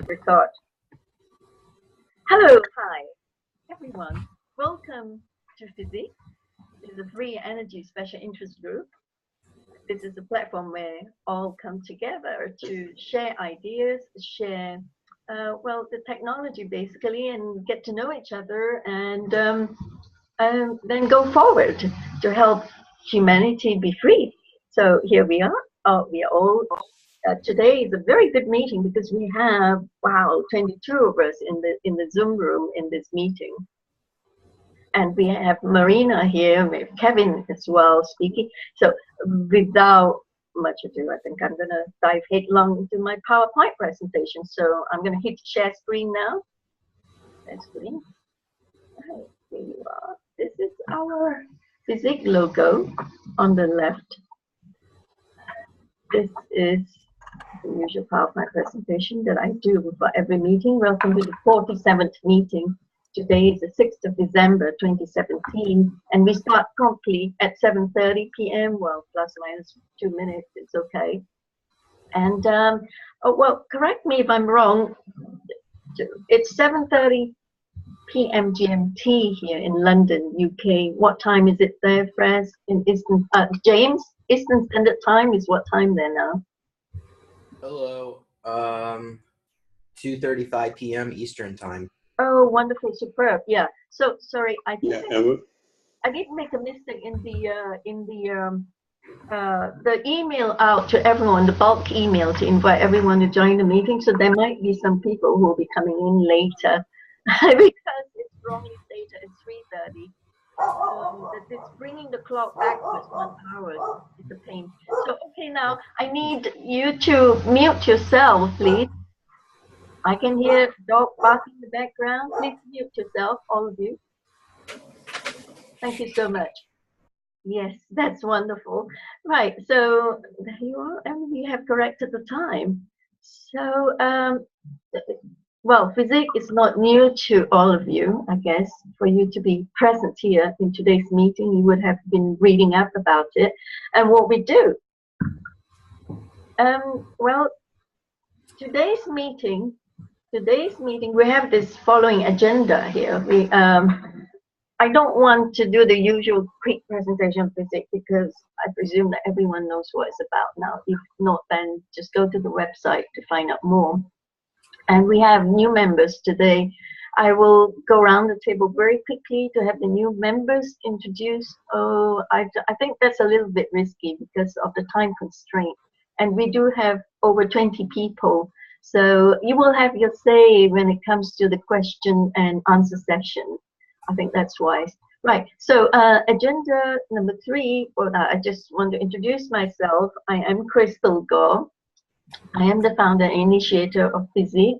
Record. Hello, hi, everyone. Welcome to FESIG. This is a free energy special interest group. This is a platform where all come together to share ideas, share, the technology basically, and get to know each other, and then go forward to help humanity be free. So here we are. We are all. Today is a very good meeting because we have 22 of us in the Zoom room in this meeting, and we have Marina here, we have Kevin as well speaking. So without much ado, I think I'm gonna dive headlong into my PowerPoint presentation. So I'm gonna hit share screen now. Share screen. Right, here you are. This is our FESIG logo on the left. This is the usual PowerPoint presentation that I do for every meeting. Welcome to the 47th meeting. Today is the 6th of December 2017, and we start promptly at 7:30 p.m. Well, plus or minus 2 minutes, it's okay. And correct me if I'm wrong. It's 7:30 p.m. GMT here in London, UK. What time is it there, Fraz? In Eastern, James? Eastern Standard Time is what time there now? Hello, 2:35 p.m. Eastern Time. Oh, wonderful, superb. Yeah. So sorry, I did make a mistake in the email out to everyone, the bulk email to invite everyone to join the meeting. So there might be some people who will be coming in later because it's wrongly stated at 3:30. That it's bringing the clock backwards 1 hour is a pain. So okay, now I need you to mute yourself, please. I can hear dog barking in the background. Please mute yourself, all of you. Thank you so much. Yes, that's wonderful. Right, so there you are, and we have corrected the time. So, well, FESIG is not new to all of you, I guess. For you to be present here in today's meeting, you would have been reading up about it and what we do. Well, today's meeting, we have this following agenda here. I don't want to do the usual quick presentation of FESIG because I presume that everyone knows what it's about now. If not, then just go to the website to find out more. And we have new members today. I will go around the table very quickly to have the new members introduced. Oh, I think that's a little bit risky because of the time constraint. And we do have over 20 people. So you will have your say when it comes to the question and answer session. I think that's wise. Right, so agenda number 3, I just want to introduce myself. I am Crystal Gore. I am the founder and initiator of FESIG.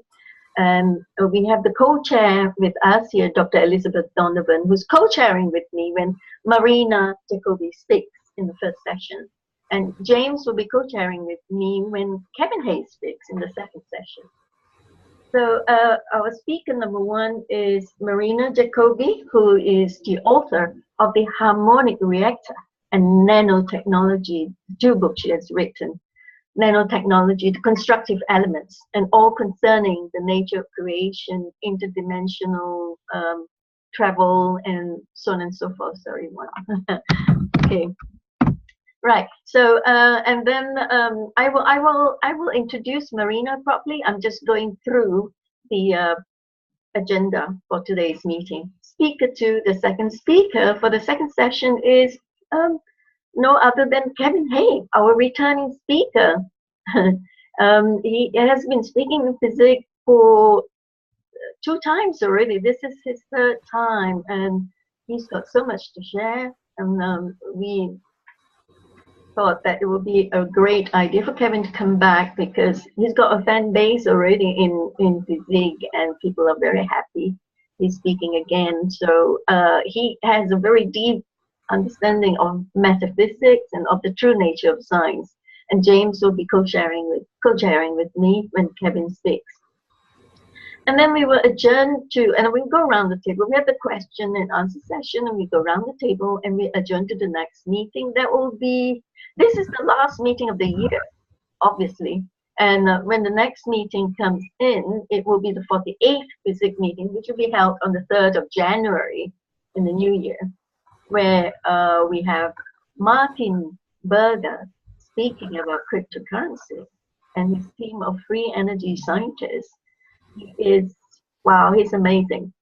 And we have the co-chair with us here, Dr. Elizabeth Donovan, who's co-chairing with me when Marina Jacobi speaks in the first session. And James will be co-chairing with me when Kevin Hayes speaks in the second session. So our speaker number 1 is Marina Jacobi, who is the author of the Harmonic Reactor and Nanotechnology, 2 books she has written. Nanotechnology, the constructive elements, and all concerning the nature of creation, interdimensional travel, and so on and so forth. Sorry, one. Okay. Right. So and then I will introduce Marina properly. I'm just going through the agenda for today's meeting. Speaker 2, the second speaker for the second session is no other than Kevin Hay, our returning speaker. He has been speaking in FESIG for 2 times already. This is his 3rd time, and he's got so much to share. And we thought that it would be a great idea for Kevin to come back because he's got a fan base already in FESIG, and people are very happy he's speaking again. So he has a very deep understanding of metaphysics and of the true nature of science. And James will be co-chairing with me when Kevin speaks. And then we will adjourn to, and we go around the table. We have the question and answer session, and we go around the table and we adjourn to the next meeting. That will be, this is the last meeting of the year, obviously. And when the next meeting comes in, it will be the 48th FESIG meeting, which will be held on the 3rd of January in the new year, where we have Martin Berger speaking about cryptocurrency and his team of free energy scientists. He is, wow, he's amazing.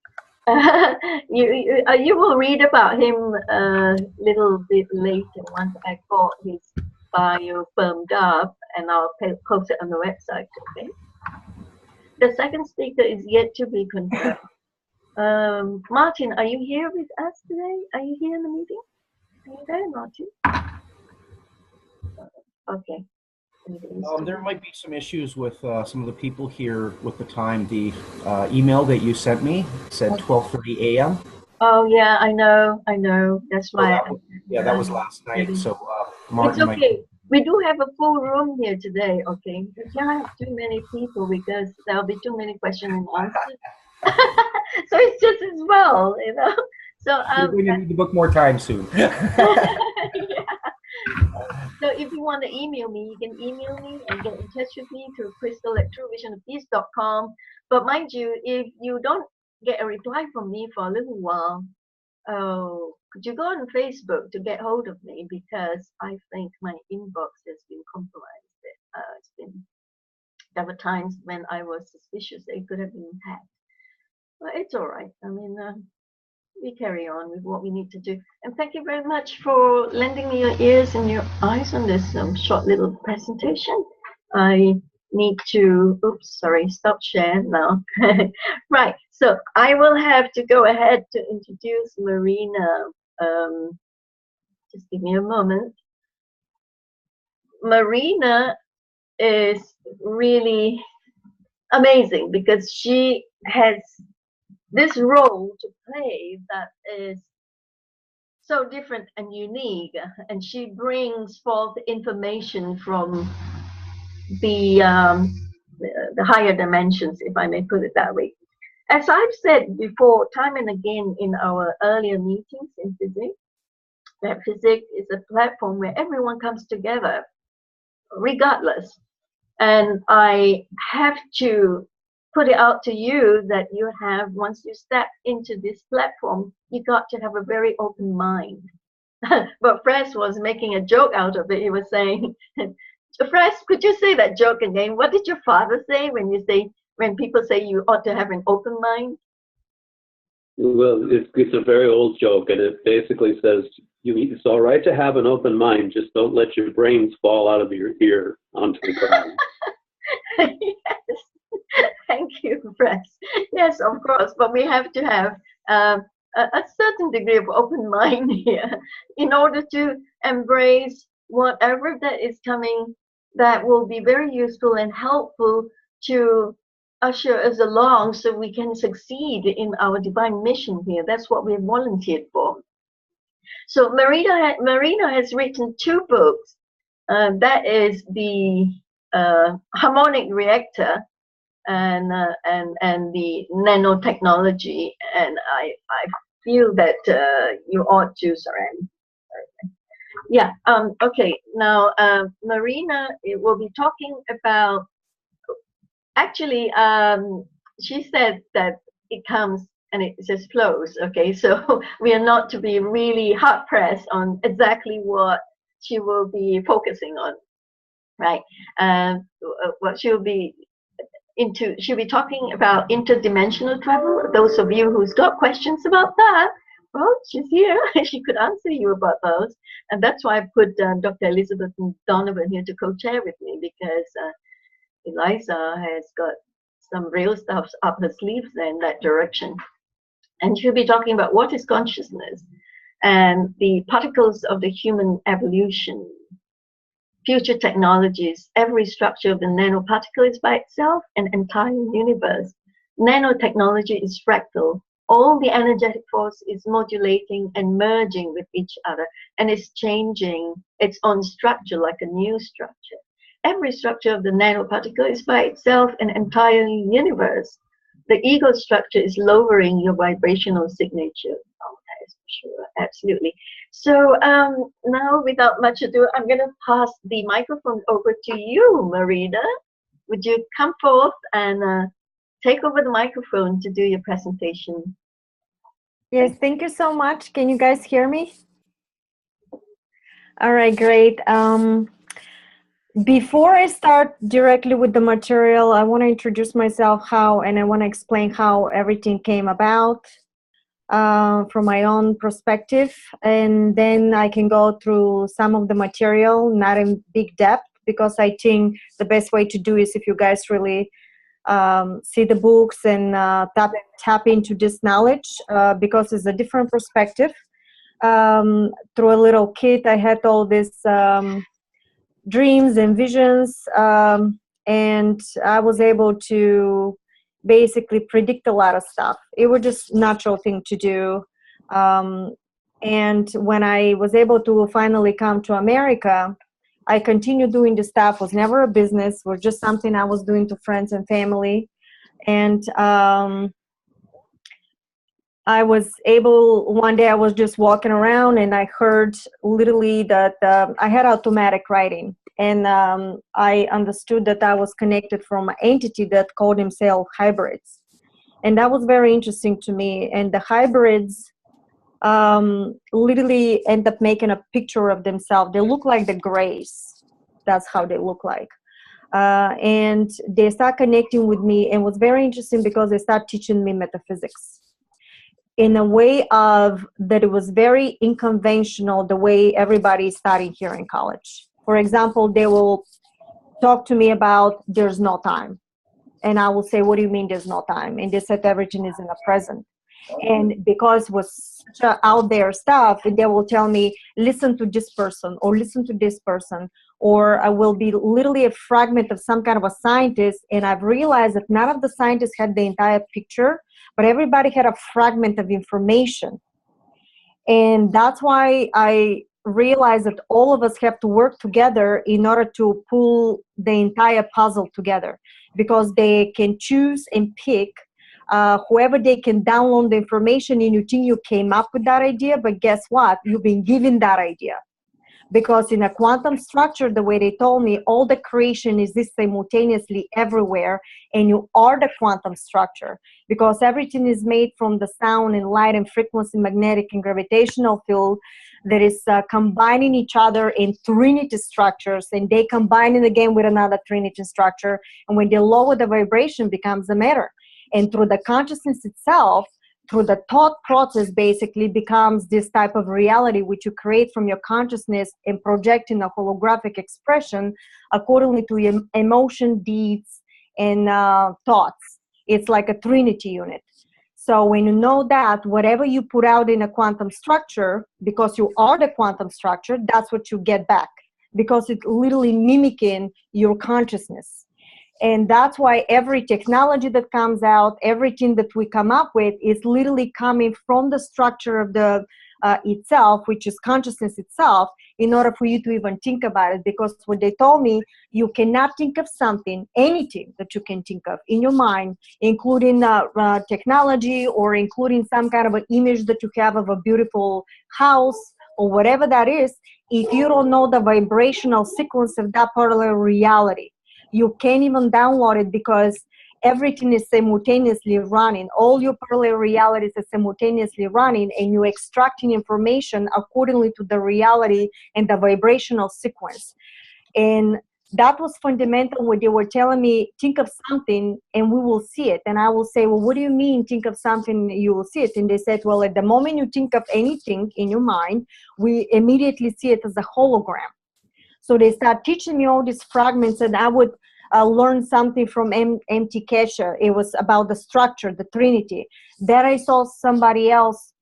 You will read about him a little bit later once I got his bio firmed up, and I'll post it on the website. Okay. The second speaker is yet to be confirmed. Martin, are you here with us today? Are you here in the meeting? Are you there, Martin? Okay. There might be some issues with some of the people here with the time. The email that you sent me said 12:30 a.m. Oh yeah, I know. That's why. So that was last night. So Martin, it's okay. We do have a full room here today. Okay, we can't have too many people because there'll be too many questions and answers. So it's just as well, you know. So you're going to need to book more time soon. Yeah. So if you want to email me, you can email me and get in touch with me through crystal@truevisionofpeace.com. But mind you, if you don't get a reply from me for a little while, could you go on Facebook to get hold of me, because I think my inbox has been compromised. There were times when I was suspicious they could have been hacked. But it's all right. I mean, we carry on with what we need to do. And thank you very much for lending me your ears and your eyes on this short little presentation. I need to, oops, sorry, stop share now. Right, so I will have to go ahead to introduce Marina. Just give me a moment. Marina is really amazing because she has this role to play that is so different and unique, and she brings forth information from the higher dimensions, if I may put it that way. As I've said before, time and again in our earlier meetings in FESIG, that FESIG is a platform where everyone comes together, regardless. And I have to put it out to you that you have, once you step into this platform, you got to have a very open mind. But Fres was making a joke out of it. He was saying, Fres, could you say that joke again? What did your father say when people say you ought to have an open mind? Well, it's a very old joke, and it basically says it's all right to have an open mind, just don't let your brains fall out of your ear onto the ground. Yes. Thank you, Fres. Yes, of course, but we have to have a certain degree of open mind here in order to embrace whatever that is coming that will be very useful and helpful to usher us along so we can succeed in our divine mission here. That's what we're volunteered for. So Marina has written 2 books. That is the Harmonic Reactor and the Nanotechnology. And I feel that you ought to, yeah, okay. Now, Marina will be talking about, actually, she said that it comes and it just flows, okay? So we are not to be really hard pressed on exactly what she will be focusing on, right? What she'll be talking about interdimensional travel. Those of you who's got questions about that, well, she's here. She could answer you about those. And that's why I put Dr. Elizabeth Donovan here to co-chair with me, because Eliza has got some real stuff up her sleeves in that direction. And she'll be talking about what is consciousness and the particles of the human evolution, future technologies. Every structure of the nanoparticle is by itself an entire universe. Nanotechnology is fractal. All the energetic force is modulating and merging with each other, and is changing its own structure like a new structure. Every structure of the nanoparticle is by itself an entire universe. The ego structure is lowering your vibrational signature. Oh, that is for sure, absolutely. So now, without much ado, I'm going to pass the microphone over to you, Marina. would you come forth and take over the microphone to do your presentation? Yes, thank you so much. Can you guys hear me? All right, great. Before I start directly with the material, I want to introduce myself and I want to explain how everything came about from my own perspective. And then I can go through some of the material, not in big depth, because I think the best way to do is if you guys really see the books and tap into this knowledge, because it's a different perspective. Through a little kid, I had all these dreams and visions, and I was able to basically predict a lot of stuff. It was just natural thing to do. And when I was able to finally come to America, I continued doing the stuff. Was never a business, was just something I was doing to friends and family. And I was able, one day I was just walking around and I heard literally that I had automatic writing. And I understood that I was connected from an entity that called himself hybrids. And that was very interesting to me. And the hybrids literally end up making a picture of themselves. They look like the grays. That's how they look like. And they start connecting with me. And it was very interesting because they start teaching me metaphysics in a way of that it was very unconventional, the way everybody is studying here in college. For example, they will talk to me about there's no time. And I will say, what do you mean there's no time? And they said everything is in the present. And because it was such out there stuff, they will tell me, listen to this person or listen to this person. Or I will be literally a fragment of some kind of a scientist. And I've realized that none of the scientists had the entire picture, but everybody had a fragment of information. And that's why I realized that all of us have to work together in order to pull the entire puzzle together, because they can choose and pick whoever they can download the information, and you think you came up with that idea, but guess what? You've been given that idea. Because in a quantum structure, the way they told me, all the creation is this simultaneously everywhere, and you are the quantum structure, because everything is made from the sound and light and frequency, magnetic and gravitational field that is combining each other in trinity structures, and they combine it again with another trinity structure, and when they lower the vibration, becomes a matter. And through the consciousness itself, through the thought process, basically becomes this type of reality which you create from your consciousness and project in a holographic expression accordingly to your emotion, deeds, and thoughts. It's like a trinity unit. So when you know that, whatever you put out in a quantum structure, because you are the quantum structure, that's what you get back, because it's literally mimicking your consciousness. And that's why every technology that comes out, everything that we come up with is literally coming from the structure of the itself, which is consciousness itself, in order for you to even think about it. Because what they told me, you cannot think of something, anything that you can think of in your mind, including technology or including some kind of an image that you have of a beautiful house or whatever that is, if you don't know the vibrational sequence of that parallel reality. You can't even download it, because everything is simultaneously running. All your parallel realities are simultaneously running, and you're extracting information accordingly to the reality and the vibrational sequence. And that was fundamental when they were telling me, think of something and we will see it. And I will say, well, what do you mean think of something, you will see it? And they said, well, at the moment you think of anything in your mind, we immediately see it as a hologram. So they start teaching me all these fragments, and I would learn something from M.T. Keshe. It was about the structure, the Trinity. Then I saw somebody else,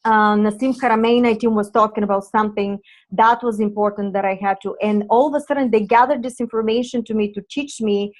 Nassim Haramein, I think, was talking about something that was important that I had to. And all of a sudden, they gathered this information to me to teach me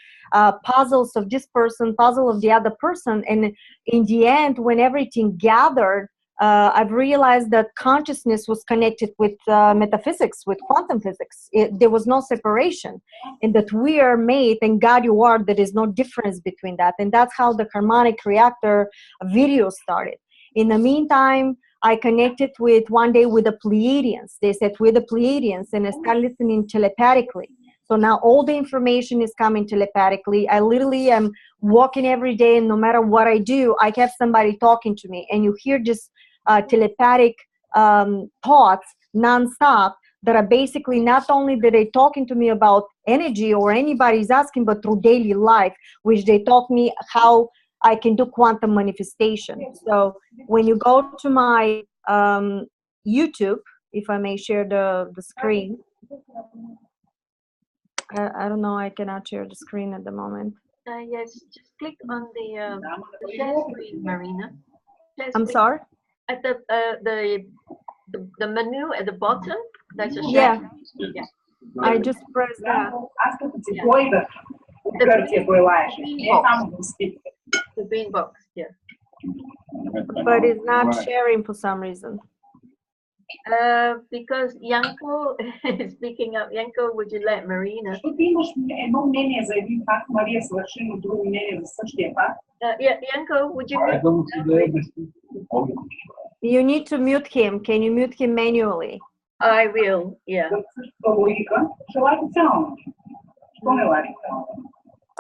puzzles of this person, puzzle of the other person. And in the end, when everything gathered, I've realized that consciousness was connected with metaphysics, with quantum physics. There was no separation, and that we are made, and God you are, there is no difference between that. And that's how the Harmonic Reactor video started. In the meantime, I connected one day with the Pleiadians. They said, we're the Pleiadians, and I started listening telepathically. So now all the information is coming telepathically. I literally am walking every day, and no matter what I do, I have somebody talking to me, and you hear this telepathic thoughts nonstop that are basically not only that they talking to me about energy or anybody's asking, but through daily life, which they taught me how I can do quantum manifestation. So when you go to my YouTube, if I may share the screen. I don't know, I cannot share the screen at the moment. Yes, just click on the share screen, Marina. I'm sorry? At the menu at the bottom, there's a share. Yeah. Screen. Yeah. I just pressed that. The green box, yeah. But it's not sharing for some reason. Because Yanko is speaking up. Yanko, would you let Marina? Yeah, Yanko, would you mute? You need to mute him. Can you mute him manually? I will, yeah.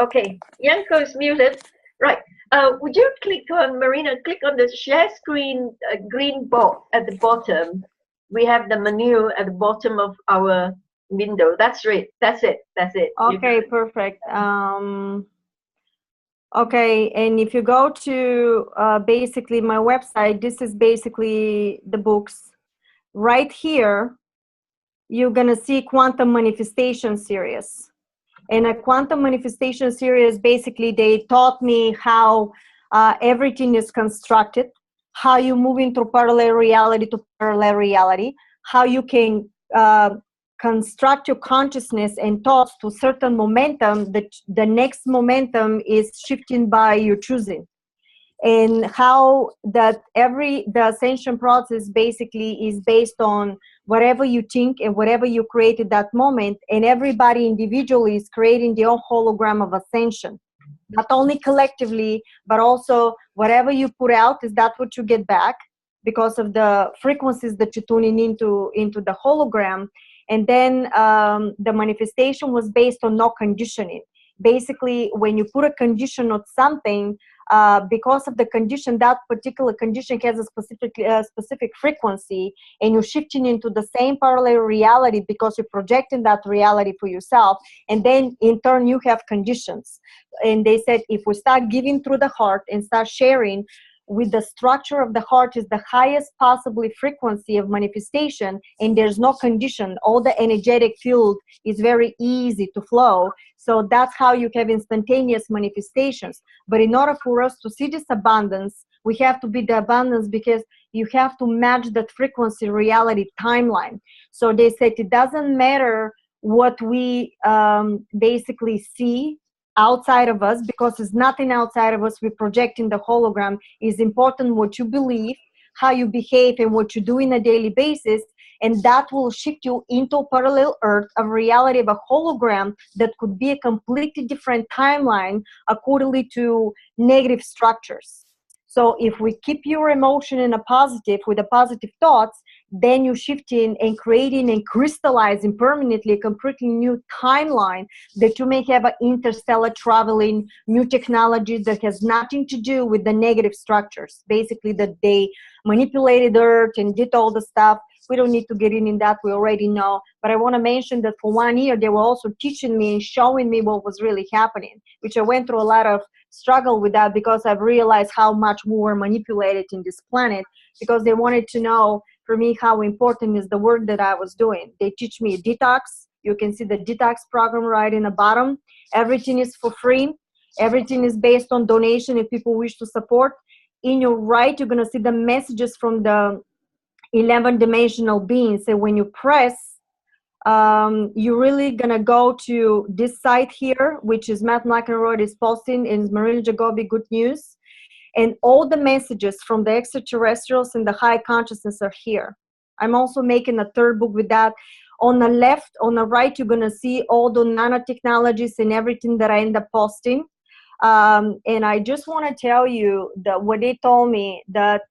Okay, Yanko is muted. Right. Would you click on, Marina, click on the share screen green box at the bottom. We have the menu at the bottom of our window. That's right. That's it. That's it. Okay, perfect. Okay, and if you go to basically my website, this is basically the books. Right here, you're gonna see Quantum Manifestation Series. And a Quantum Manifestation Series, basically they taught me how everything is constructed, how you move into parallel reality to parallel reality, how you can construct your consciousness and thoughts to certain momentum, that the next momentum is shifting by your choosing. And how that the ascension process basically is based on whatever you think and whatever you create at that moment, and everybody individually is creating their own hologram of ascension, not only collectively, but also whatever you put out, is that what you get back because of the frequencies that you're tuning into the hologram. And then the manifestation was based on no conditioning. Basically, when you put a condition on something, because of the condition, that particular condition has a specific frequency, and you're shifting into the same parallel reality because you're projecting that reality for yourself, and then in turn you have conditions. And they said if we start giving through the heart and start sharing with the structure of the heart is the highest possibly frequency of manifestation, and there's no condition, all the energetic field is very easy to flow. So that's how you have instantaneous manifestations. But in order for us to see this abundance, we have to be the abundance, because you have to match that frequency reality timeline. So they said it doesn't matter what we basically see outside of us, because there's nothing outside of us. We're projecting the hologram. Is important what you believe, how you behave, and what you do on a daily basis, and that will shift you into a parallel earth of reality of a hologram that could be a completely different timeline accordingly to negative structures. So if we keep your emotion in a positive, with the positive thoughts, then you're shifting and creating and crystallizing permanently a completely new timeline that you may have an interstellar traveling, new technologies that has nothing to do with the negative structures. Basically that they manipulated Earth and did all the stuff. We don't need to get in that, we already know. But I want to mention that for 1 year, they were also teaching me and showing me what was really happening, which I went through a lot of struggle with that, because I've realized how much we were manipulated in this planet, because they wanted to know for me how important is the work that I was doing. They teach me detox. You can see the detox program right in the bottom. Everything is for free. Everything is based on donation if people wish to support. In your right, you're going to see the messages from the 11-dimensional beings. So when you press, you're really going to go to this site here, which is Matt McEnroy is posting in Marina Jacobi Good News. And all the messages from the extraterrestrials and the high consciousness are here. I'm also making a third book with that. On the left, on the right, you're going to see all the nanotechnologies and everything that I end up posting. And I just want to tell you that what they told me, that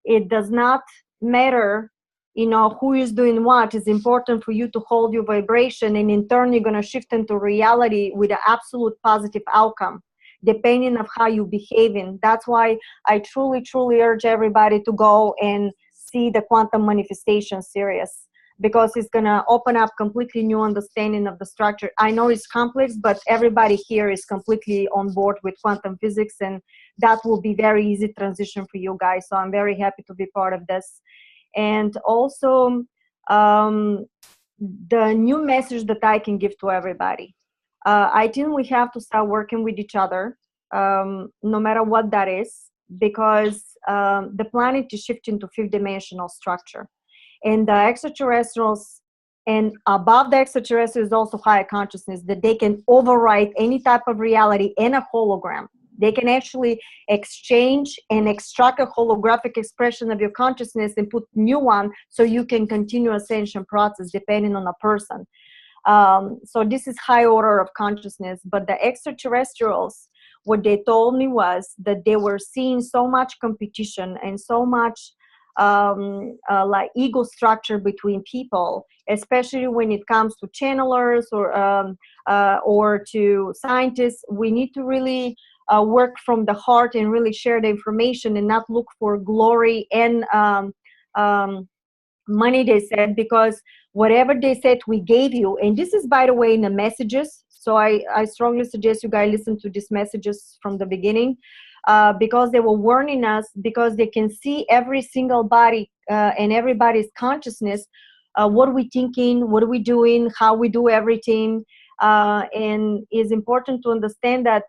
it does not matter you know, who is doing what is important for you to hold your vibration, and in turn you're going to shift into reality with an absolute positive outcome depending on how you're behaving. That's why I truly urge everybody to go and see the quantum manifestation series, because it's going to open up completely new understanding of the structure. I know it's complex, but everybody here is completely on board with quantum physics, and that will be very easy transition for you guys. So I'm very happy to be part of this. And also the new message that I can give to everybody. I think we have to start working with each other, no matter what that is, because the planet is shifting to fifth dimensional structure. And the extraterrestrials, and above the extraterrestrials is also higher consciousness, that they can override any type of reality in a hologram. They can actually exchange and extract a holographic expression of your consciousness and put new one, so you can continue ascension process depending on a person. So this is high order of consciousness. But the extraterrestrials, what they told me was that they were seeing so much competition and so much like ego structure between people, especially when it comes to channelers or to scientists. We need to really work from the heart and really share the information and not look for glory and money, they said, because whatever they said we gave you, and this is, by the way, in the messages. So I strongly suggest you guys listen to these messages from the beginning, because they were warning us, because they can see every single body and everybody's consciousness, what are we thinking, what are we doing, how we do everything. And it's important to understand that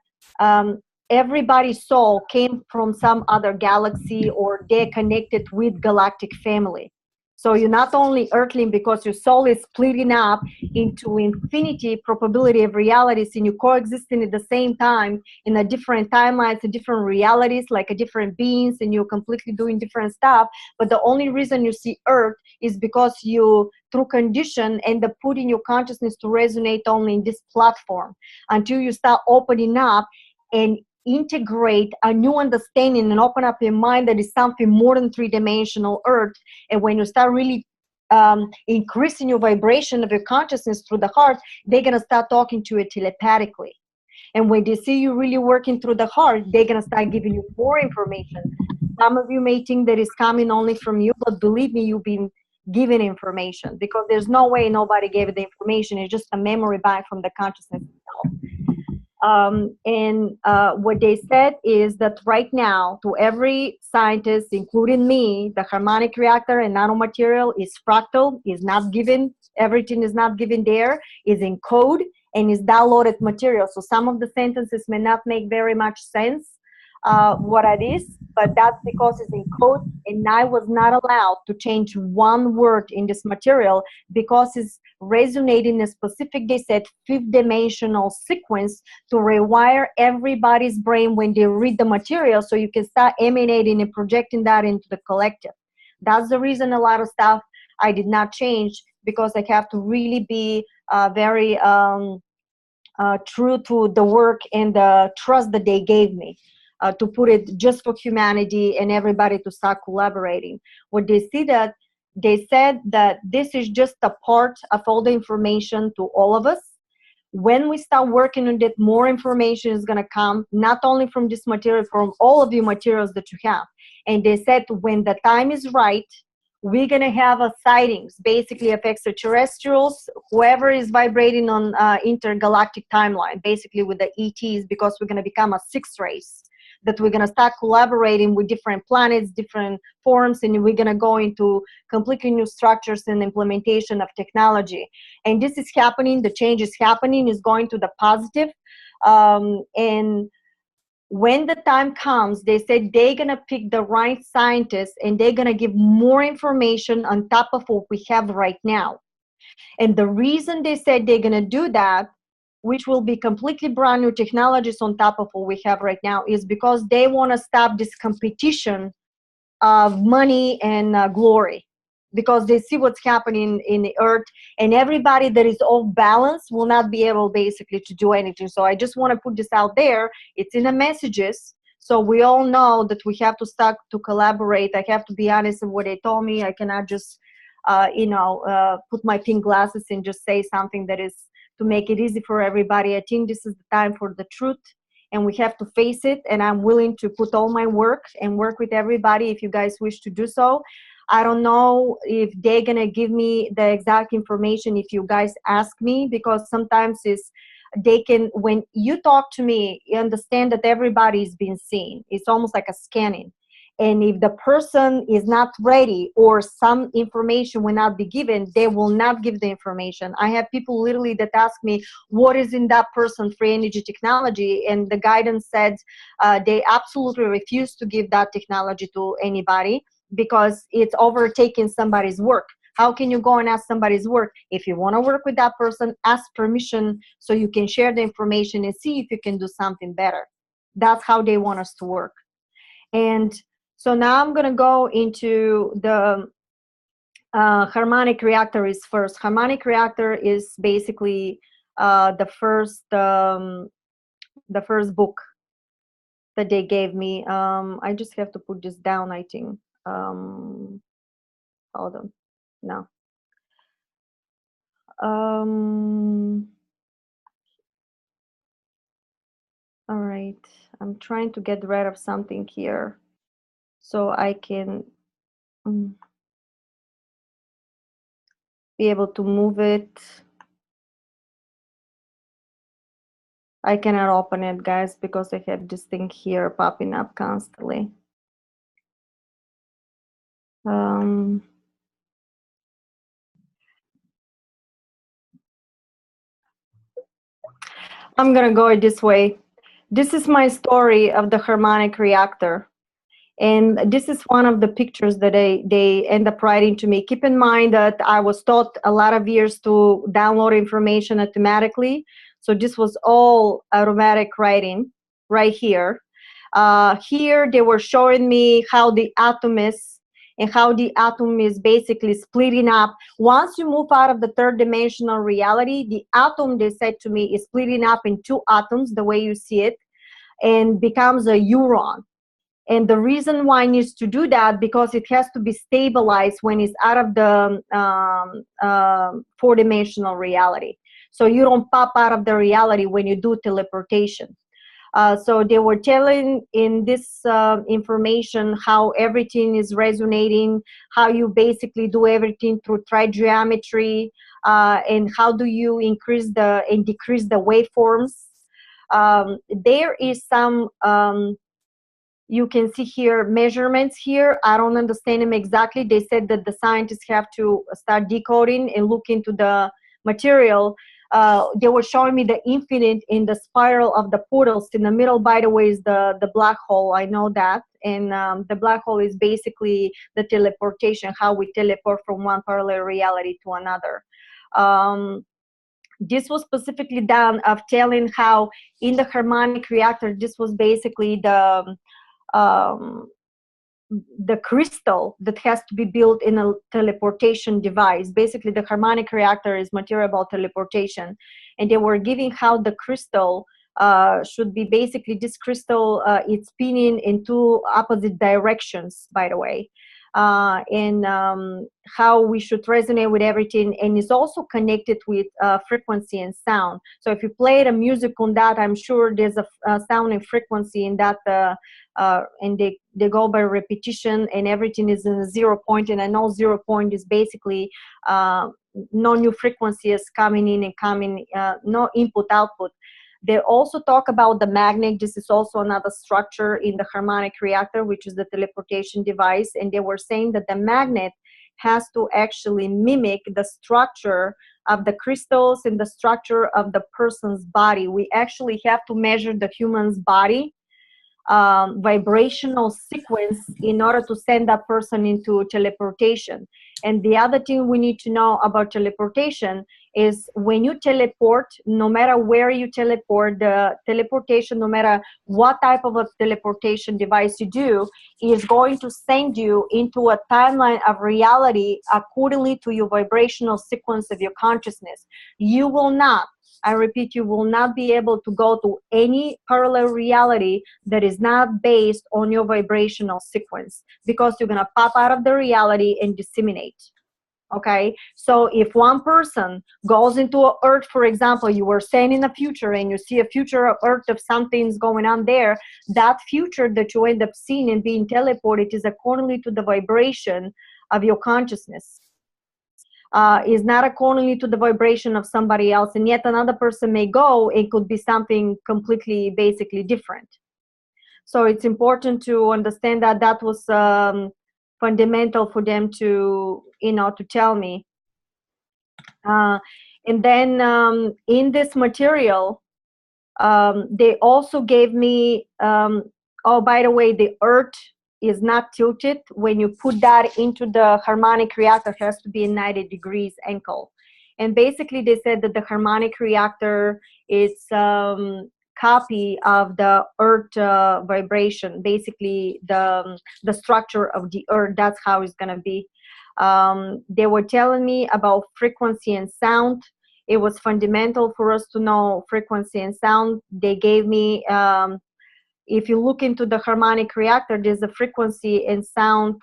everybody's soul came from some other galaxy, or they're connected with galactic family. So you're not only earthling because your soul is splitting up into infinity probability of realities, and you're coexisting at the same time in a different timelines, in different realities, like a different beings, and you're completely doing different stuff. But the only reason you see Earth is because you, through condition, end up putting your consciousness to resonate only in this platform, until you start opening up and integrate a new understanding and open up your mind that is something more than three-dimensional Earth. And when you start really increasing your vibration of your consciousness through the heart, they're going to start talking to you telepathically. And when they see you really working through the heart, they're going to start giving you more information. Some of you may think that it's coming only from you, but believe me, you've been given information, because there's no way nobody gave you the information. It's just a memory back from the consciousness itself. What they said is that right now, to every scientist, including me, the harmonic reactor and nanomaterial is fractal, is not given, everything is not given there, is in code, and is downloaded material. So some of the sentences may not make very much sense, what it is, but that's because it's in code, and I was not allowed to change one word in this material, because it's resonating a specific, they said, fifth dimensional sequence to rewire everybody's brain when they read the material, so you can start emanating and projecting that into the collective. That's the reason a lot of stuff I did not change, because I have to really be very true to the work and the trust that they gave me. To put it just for humanity and everybody to start collaborating. What they see that, they said that this is just a part of all the information to all of us. When we start working on it, more information is going to come, not only from this material, from all of the materials that you have. And they said when the time is right, we're going to have a sightings, basically, of extraterrestrials, whoever is vibrating on intergalactic timeline, basically with the ETs, because we're going to become a sixth race. That we're going to start collaborating with different planets, different forms, and we're going to go into completely new structures and implementation of technology. And this is happening, the change is happening, is going to the positive. And when the time comes, they said they're going to pick the right scientists, and they're going to give more information on top of what we have right now. And the reason they said they're going to do that, which will be completely brand new technologies on top of what we have right now, is because they want to stop this competition of money and glory, because they see what's happening in the Earth, and everybody that is off balance will not be able basically to do anything. So I just want to put this out there. It's in the messages, so we all know that we have to start to collaborate. I have to be honest with what they told me. I cannot just put my pink glasses and just say something that is to make it easy for everybody. I think this is the time for the truth, and we have to face it. And I'm willing to put all my work and work with everybody if you guys wish to do so. I don't know if they're gonna give me the exact information if you guys ask me, because sometimes when you talk to me, you understand that everybody is being seen. It's almost like a scanning. And if the person is not ready or some information will not be given, they will not give the information. I have people literally that ask me, what is in that person free energy technology? And the guidance said they absolutely refuse to give that technology to anybody because it's overtaking somebody's work. How can you go and ask somebody's work? If you want to work with that person, ask permission so you can share the information and see if you can do something better. That's how they want us to work. And so now I'm going to go into the harmonic reactor is first. Harmonic reactor is basically the first book that they gave me. I just have to put this down, I think. Hold on. No. All right. I'm trying to get rid of something here so I can be able to move it. I cannot open it, guys, because I have this thing here popping up constantly. I'm gonna go this way. This is my story of the harmonic reactor. And this is one of the pictures that they end up writing to me. Keep in mind that I was taught a lot of years to download information automatically. So this was all automatic writing right here. Here they were showing me how the atom is and how the atom is basically splitting up. Once you move out of the third dimensional reality, the atom, they said to me, is splitting up in two atoms, the way you see it, and becomes a neuron. And the reason why it needs to do that, because it has to be stabilized when it's out of the four-dimensional reality. So you don't pop out of the reality when you do teleportation. So they were telling in this information how everything is resonating, how you basically do everything through trigeometry, and how do you increase and decrease the waveforms. There is some you can see here measurements here. I don't understand them exactly. They said that the scientists have to start decoding and look into the material. They were showing me the infinite in the spiral of the portals. In the middle, by the way, is the black hole. I know that. And the black hole is basically the teleportation, how we teleport from one parallel reality to another. This was specifically done of telling how in the harmonic reactor, this was basically the crystal that has to be built in a teleportation device. Basically, the harmonic reactor is material about teleportation. And they were giving how the crystal should be basically, this crystal, it's spinning in two opposite directions, by the way. And how we should resonate with everything, and it's also connected with frequency and sound. So if you play the music on that, I'm sure there's a sound and frequency in that, and they go by repetition, and everything is in a 0 point. And I know 0 point is basically no new frequency is coming in and coming, no input output. They also talk about the magnet. This is also another structure in the harmonic reactor, which is the teleportation device. And they were saying that the magnet has to actually mimic the structure of the crystals and the structure of the person's body. We actually have to measure the human's body vibrational sequence in order to send that person into teleportation. And the other thing we need to know about teleportation is when you teleport, no matter where you teleport, the teleportation, no matter what type of a teleportation device you do, is going to send you into a timeline of reality accordingly to your vibrational sequence of your consciousness. You will not, I repeat, you will not be able to go to any parallel reality that is not based on your vibrational sequence, because you're going to pop out of the reality and disseminate. Okay, so if one person goes into Earth, for example, you were saying in the future, and you see a future of Earth of something's going on there, that future that you end up seeing and being teleported is accordingly to the vibration of your consciousness. Is not accordingly to the vibration of somebody else, and yet another person may go, it could be something completely basically different. So it's important to understand that that was fundamental for them to, you know, to tell me. And then in this material, they also gave me, oh, by the way, the Earth is not tilted. When you put that into the harmonic reactor, it has to be a 90 degrees angle. And basically they said that the harmonic reactor is copy of the Earth vibration, basically the structure of the Earth. That's how it's going to be. They were telling me about frequency and sound. It was fundamental for us to know frequency and sound. They gave me, if you look into the harmonic reactor, there's a frequency and sound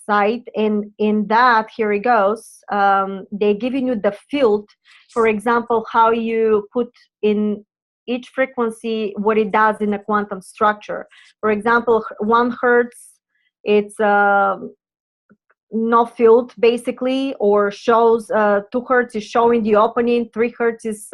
site, and in that, here it goes, they're giving you the field, for example, how you put in each frequency what it does in a quantum structure. For example, 1 hertz, it's no field basically, or shows 2 hertz is showing the opening, 3 hertz is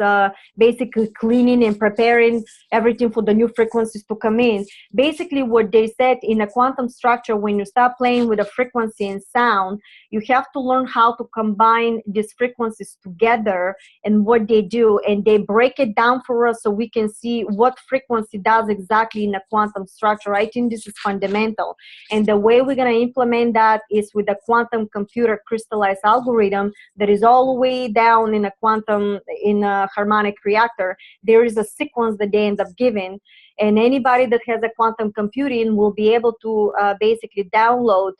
basically cleaning and preparing everything for the new frequencies to come in. Basically what they said, in a quantum structure, when you start playing with a frequency and sound, you have to learn how to combine these frequencies together and what they do, and they break it down for us so we can see what frequency does exactly in a quantum structure. I think this is fundamental, and the way we're going to implement that is with a quantum computer crystallized algorithm that is all the way down in a quantum, in a harmonic reactor. There is a sequence that they end up giving, and anybody that has a quantum computing will be able to basically download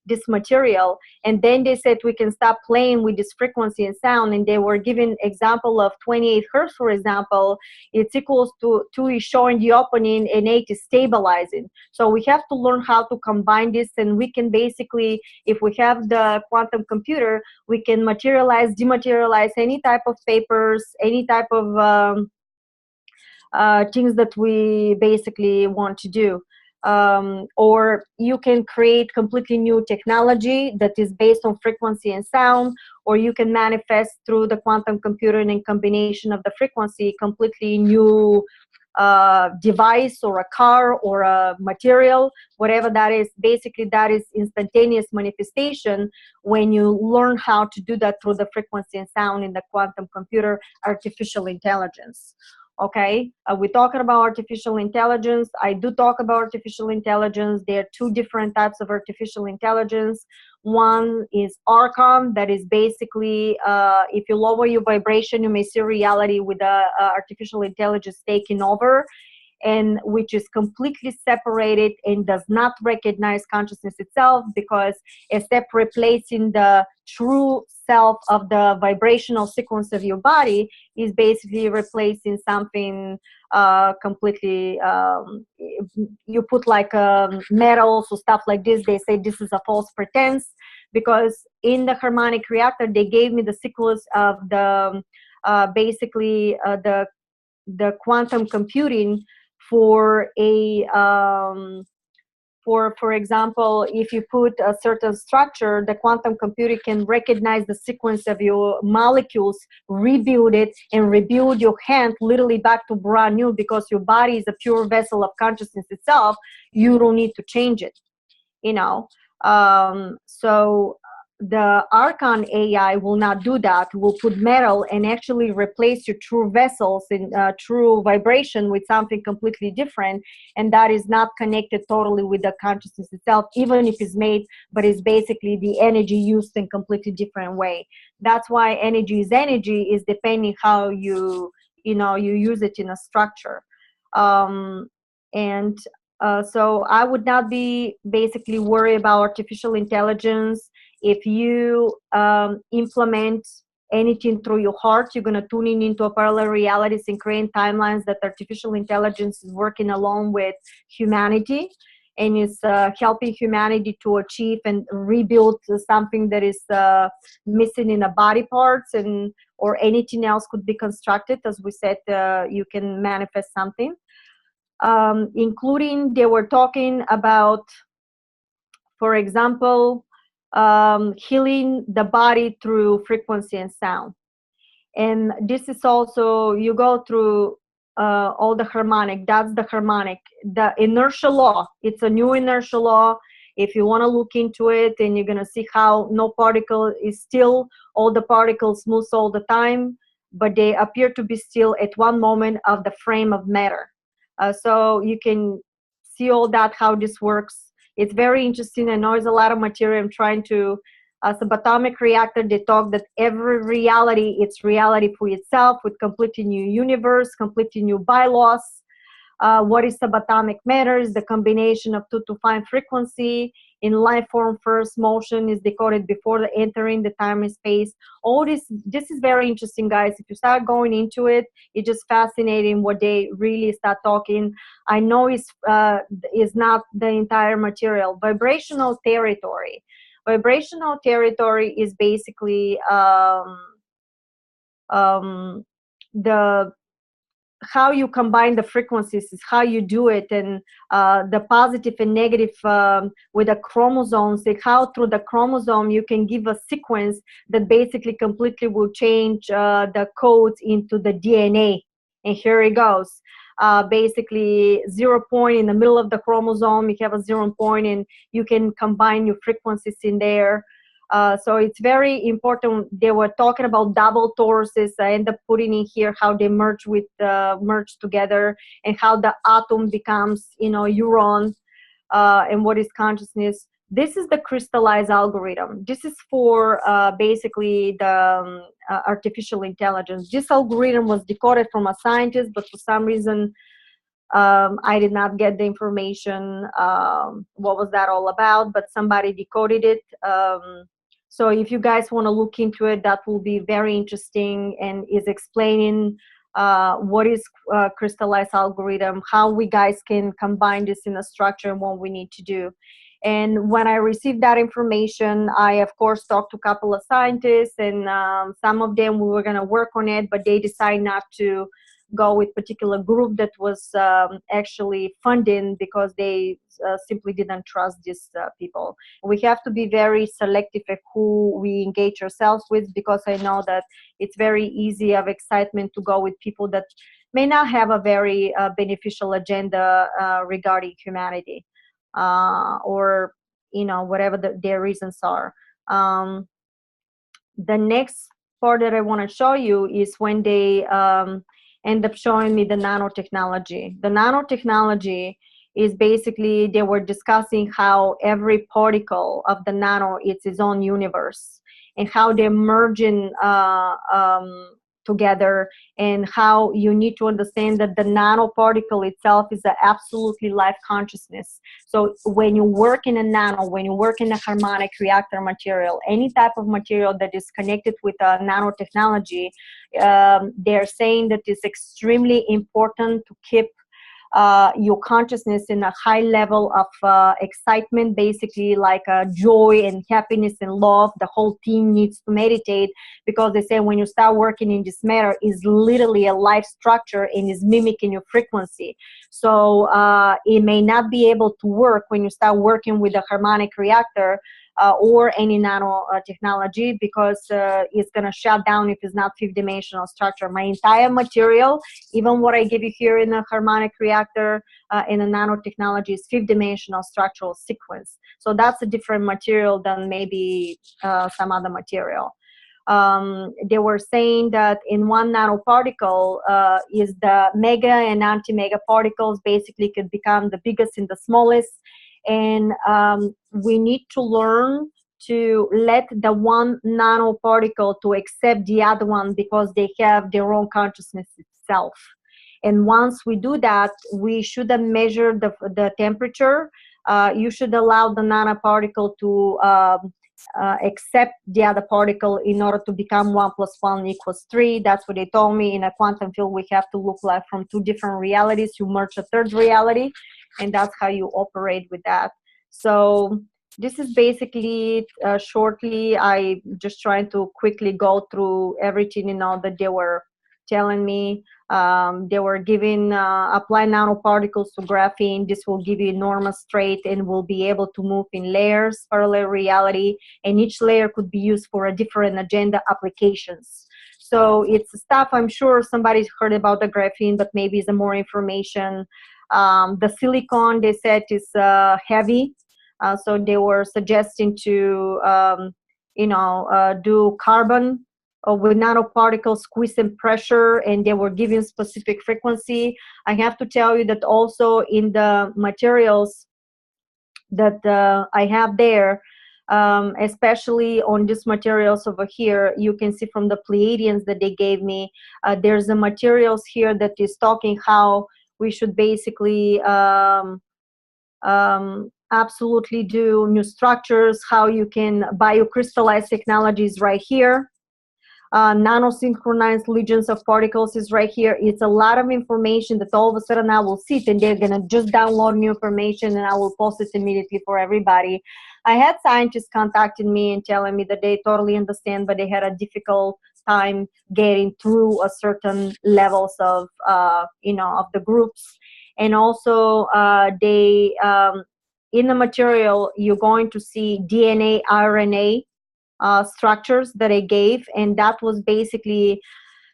this material. And then they said we can stop playing with this frequency and sound, and they were giving example of 28 hertz, for example. It's equals to 2 is showing the opening and 8 is stabilizing. So we have to learn how to combine this, and we can basically, if we have the quantum computer, we can materialize, dematerialize any type of papers, any type of things that we basically want to do. Or you can create completely new technology that is based on frequency and sound, or you can manifest through the quantum computer and in combination of the frequency completely new device or a car or a material, whatever that is. Basically that is instantaneous manifestation when you learn how to do that through the frequency and sound in the quantum computer, artificial intelligence. Okay, we're talking about artificial intelligence. I do talk about artificial intelligence. There are 2 different types of artificial intelligence. One is Archon, that is basically, if you lower your vibration, you may see reality with artificial intelligence taking over, and which is completely separated and does not recognize consciousness itself, because except replacing the true self of the vibrational sequence of your body is basically replacing something completely, you put like metals or stuff like this. They say this is a false pretense, because in the harmonic reactor they gave me the sequence of the basically the quantum computing for a for example, if you put a certain structure, the quantum computer can recognize the sequence of your molecules, rebuild it, and rebuild your hand literally back to brand new, because your body is a pure vessel of consciousness itself. You don't need to change it, you know. So the Archon AI will not do that. Will put metal and actually replace your true vessels in true vibration with something completely different, and that is not connected totally with the consciousness itself, even if it's made, but it's basically the energy used in completely different way. That's why energy is depending how you use it in a structure. So I would not be basically worried about artificial intelligence. If you implement anything through your heart, you're going to tune in into a parallel realities and create timelines that artificial intelligence is working along with humanity. and is helping humanity to achieve and rebuild something that is missing in the body parts, and or anything else could be constructed. As we said, you can manifest something, including they were talking about, for example, healing the body through frequency and sound. And this is also, you go through all the harmonic, that's the harmonic, the inertial law. It's a new inertial law. If you want to look into it, and you're going to see how no particle is still, all the particles move all the time, but they appear to be still at one moment of the frame of matter. So you can see all that, how this works. It's very interesting. I know it's a lot of material. I'm trying to, subatomic reactor, they talk that every reality, it's reality for itself, with completely new universe, completely new bylaws. What is subatomic matter is the combination of 2 to 5 frequency in life form. First motion is decoded before the entering the time and space. All this is very interesting, guys. If you start going into it, it's just fascinating what they really start talking. I know it's not the entire material. Vibrational territory. Vibrational territory is basically the how you combine the frequencies, is how you do it, and the positive and negative with the chromosomes, like how through the chromosome you can give a sequence that basically completely will change the codes into the DNA. And here it goes. Basically 0 point in the middle of the chromosome, you have a 0 point, and you can combine your frequencies in there. So it's very important. They were talking about double torus. I end up putting in here how they merge together, and how the atom becomes, neuron, and what is consciousness. This is the crystallized algorithm. This is for basically the artificial intelligence. This algorithm was decoded from a scientist, but for some reason I did not get the information. What was that all about? But somebody decoded it. So if you guys want to look into it, that will be very interesting, and is explaining what is crystallized algorithm, how we guys can combine this in a structure, and what we need to do. And when I received that information, I of course talked to a couple of scientists, and some of them we were going to work on it, but they decided not to go with particular group that was actually funding, because they simply didn't trust these people. We have to be very selective at who we engage ourselves with, because I know that it's very easy of excitement to go with people that may not have a very beneficial agenda regarding humanity, or whatever their reasons are. The next part that I want to show you is when they end up showing me the nanotechnology. The nanotechnology is basically, they were discussing how every particle of the nano is its own universe, and how they're merging together, and how you need to understand that the nanoparticle itself is an absolutely life consciousness. So when you work in a nano, when you work in a harmonic reactor material, any type of material that is connected with nanotechnology, they're saying that it's extremely important to keep your consciousness in a high level of excitement, basically like joy and happiness and love. The whole team needs to meditate, because they say when you start working in this matter, is literally a life structure and is mimicking your frequency. So it may not be able to work when you start working with a harmonic reactor or any nanotechnology, because it's going to shut down if it's not 5-dimensional structure. My entire material, even what I give you here in a harmonic reactor, in a nanotechnology, is 5-dimensional structural sequence. So that's a different material than maybe some other material. They were saying that in one nanoparticle is the mega and anti-mega particles basically could become the biggest and the smallest. And we need to learn to let the one nanoparticle to accept the other one, because they have their own consciousness itself. And once we do that, we shouldn't measure the temperature. You should allow the nanoparticle to accept the other particle in order to become 1 + 1 = 3. That's what they told me. In a quantum field, we have to look like from 2 different realities. You merge a third reality. and that's how you operate with that. So this is basically shortly, I just trying to quickly go through everything, you know, that they were telling me. They were giving apply nanoparticles to graphene. This will give you enormous strength and will be able to move in layers, parallel reality, and each layer could be used for a different agenda applications. So it's stuff, I'm sure somebody's heard about the graphene, but maybe some more information. The silicon, they said, is heavy. So they were suggesting to, do carbon with nanoparticles, squeeze and pressure, and they were giving specific frequency. I have to tell you that also in the materials that I have there, especially on these materials over here, you can see from the Pleiadians that they gave me, there's a materials here that is talking how we should basically absolutely do new structures, how you can biocrystallize technologies right here. Nano-synchronized legions of particles is right here. It's a lot of information that all of a sudden I will sit and they're going to just download new information and I will post it immediately for everybody. I had scientists contacting me and telling me that they totally understand, but they had a difficult time getting through a certain levels of, of the groups. And also they, in the material, you're going to see DNA, RNA, structures that I gave, and that was basically,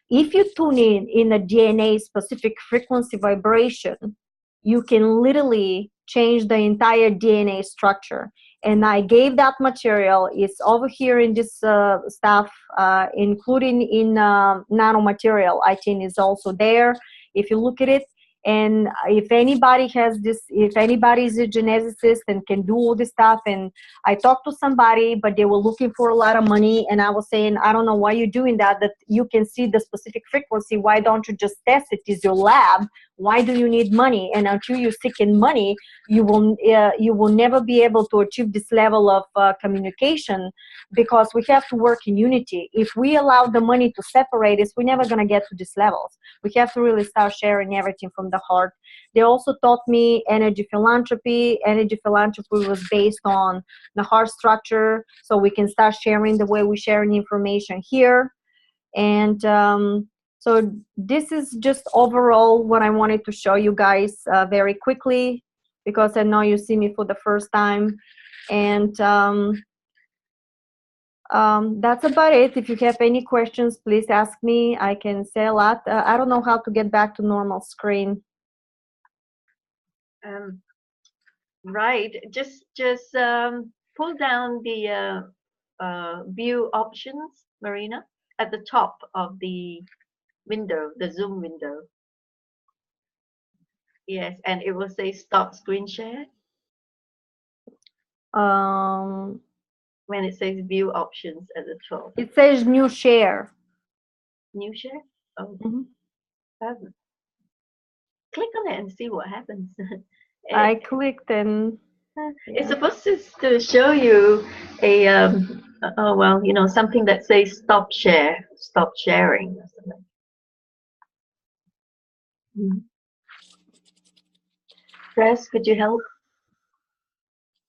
if you tune in a DNA specific frequency vibration, you can literally change the entire DNA structure. And I gave that material. It's over here in this stuff, including in nanomaterial. I think is also there if you look at it. And if anybody has this, if anybody is a geneticist and can do all this stuff, and I talked to somebody, but they were looking for a lot of money, and I was saying, I don't know why you're doing that, that you can see the specific frequency. Why don't you just test it? It's your lab. Why do you need money? And until you're seeking money, you will never be able to achieve this level of communication, because we have to work in unity. If we allow the money to separate us, we're never going to get to these levels. We have to really start sharing everything from the heart. They also taught me energy philanthropy. Energy philanthropy was based on the heart structure, so we can start sharing the way we're sharing information here. And so this is just overall what I wanted to show you guys very quickly, because I know you see me for the first time. And that's about it. If you have any questions, please ask me. I can say a lot. I don't know how to get back to normal screen. Right. Just pull down the view options, Marina, at the top of the window, the Zoom window. Yes, and it will say stop screen share. When it says view options at the top. It says new share. New share? Oh, Mm-hmm. Click on it and see what happens. I clicked and it's supposed to show you a oh well, something that says stop share, stop sharing or something. Press, could you help?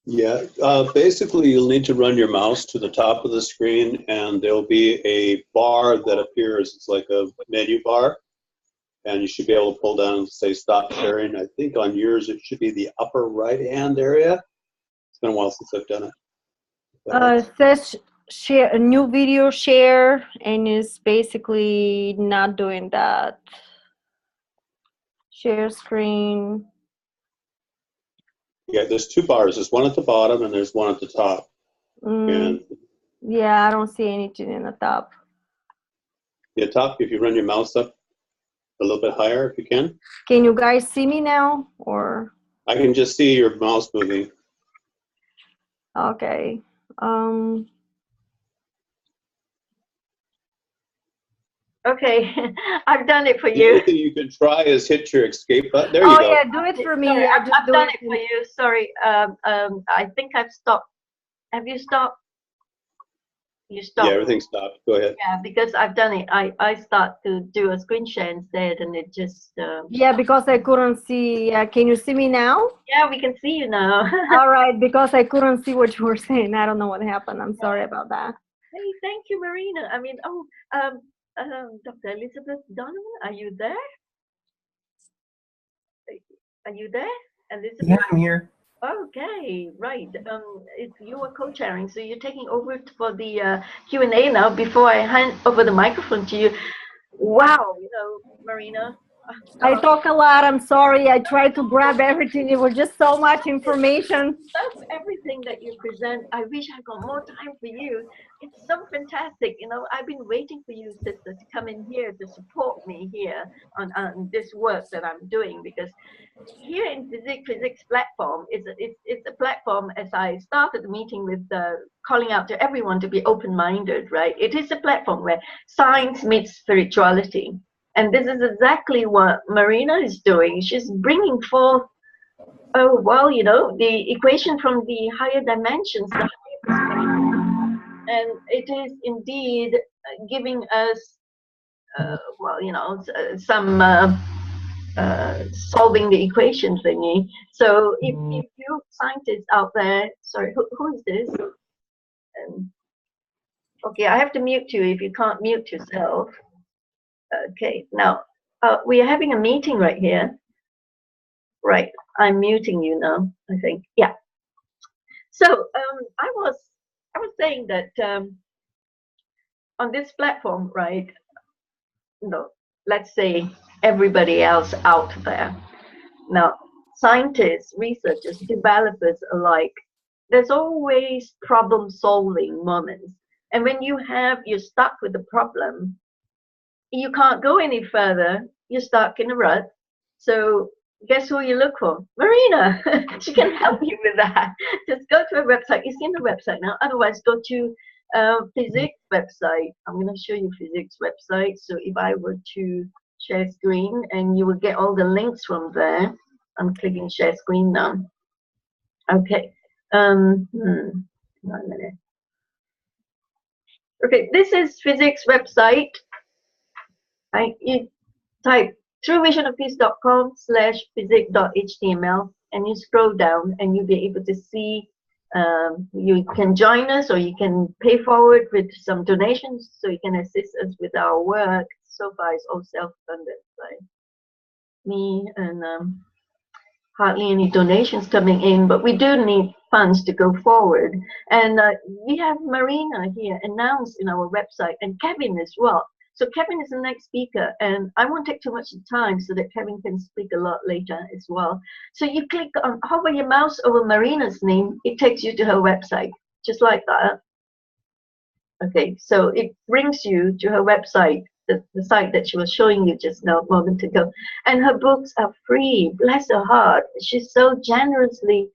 Yeah, basically you'll need to run your mouse to the top of the screen, and there'll be a bar that appears. It's like a menu bar, and you should be able to pull down and say stop sharing. I think on yours it should be the upper right hand area. It's been a while since I've done it. It says share a new video share, and it's basically not doing that. Share screen. Yeah, there's two bars. There's one at the bottom and there's one at the top. And yeah, I don't see anything in the top. the top, if you run your mouse up a little bit higher, if you can. Can you guys see me now, or? I can just see your mouse moving. Okay. Okay, I've done it for The you. only thing you can try is hit your escape button. There you go. Oh yeah, do it for me. Sorry, Yeah, just I've do done it it for you. Sorry. I think I've stopped. Have you stopped? You Yeah, stop. everything stopped. Go ahead. Yeah, because I've done it. I start to do a screen share instead, and it just. Yeah, because I couldn't see. Can you see me now? Yeah, we can see you now. All right, because I couldn't see what you were saying. I don't know what happened. I'm sorry about that. Hey, thank you, Marina. I mean, Dr. Elizabeth Donovan, are you there? Are you there, Elizabeth? Yeah, I'm here. Okay, right. You were co-chairing, so you're taking over for the Q&A now. Before I hand over the microphone to you, wow, Marina. I talk a lot. I'm sorry. I tried to grab everything. It was just so much information. Love everything that you present. I wish I got more time for you. It's so fantastic. I've been waiting for you, sister, to come in here to support me here on this work that I'm doing, because here in physics platform it's a platform, as I started the meeting with calling out to everyone to be open-minded, right? It is a platform where science meets spirituality, and this is exactly what Marina is doing. She's bringing forth, oh well, the equation from the higher dimensions, the higher perspective, and it is indeed giving us some solving the equation thingy. So if you scientists out there, sorry, who is this? Okay, I have to mute you if you can't mute yourself. Okay, now we are having a meeting right here. Right, I'm muting you now, I think. Yeah. So I was saying that on this platform, right? Let's say everybody else out there. Now, scientists, researchers, developers alike, there's always problem-solving moments. And when you're stuck with the problem, you can't go any further. You're stuck in a rut. So guess who you look for? Marina. She can help you with that. Just go to her website. It's in the website now. Otherwise, go to FESIG website. I'm going to show you FESIG's website. So if I were to share screen, and you will get all the links from there. I'm clicking share screen now. Okay. 1 minute. Okay, this is FESIG's website. You type truevisionofpeace.com/FESIG.html, and you scroll down, and you'll be able to see. You can join us, or you can pay forward with some donations, so you can assist us with our work. So far, it's all self-funded by me, and hardly any donations coming in, but we do need funds to go forward. And we have Marina here announced in our website, and Kevin as well. So Kevin is the next speaker, and I won't take too much time so that Kevin can speak a lot later as well. So you hover your mouse over Marina's name, it takes you to her website, just like that. Okay, so it brings you to her website, the site that she was showing you just now a moment ago. And her books are free, bless her heart. She's so generously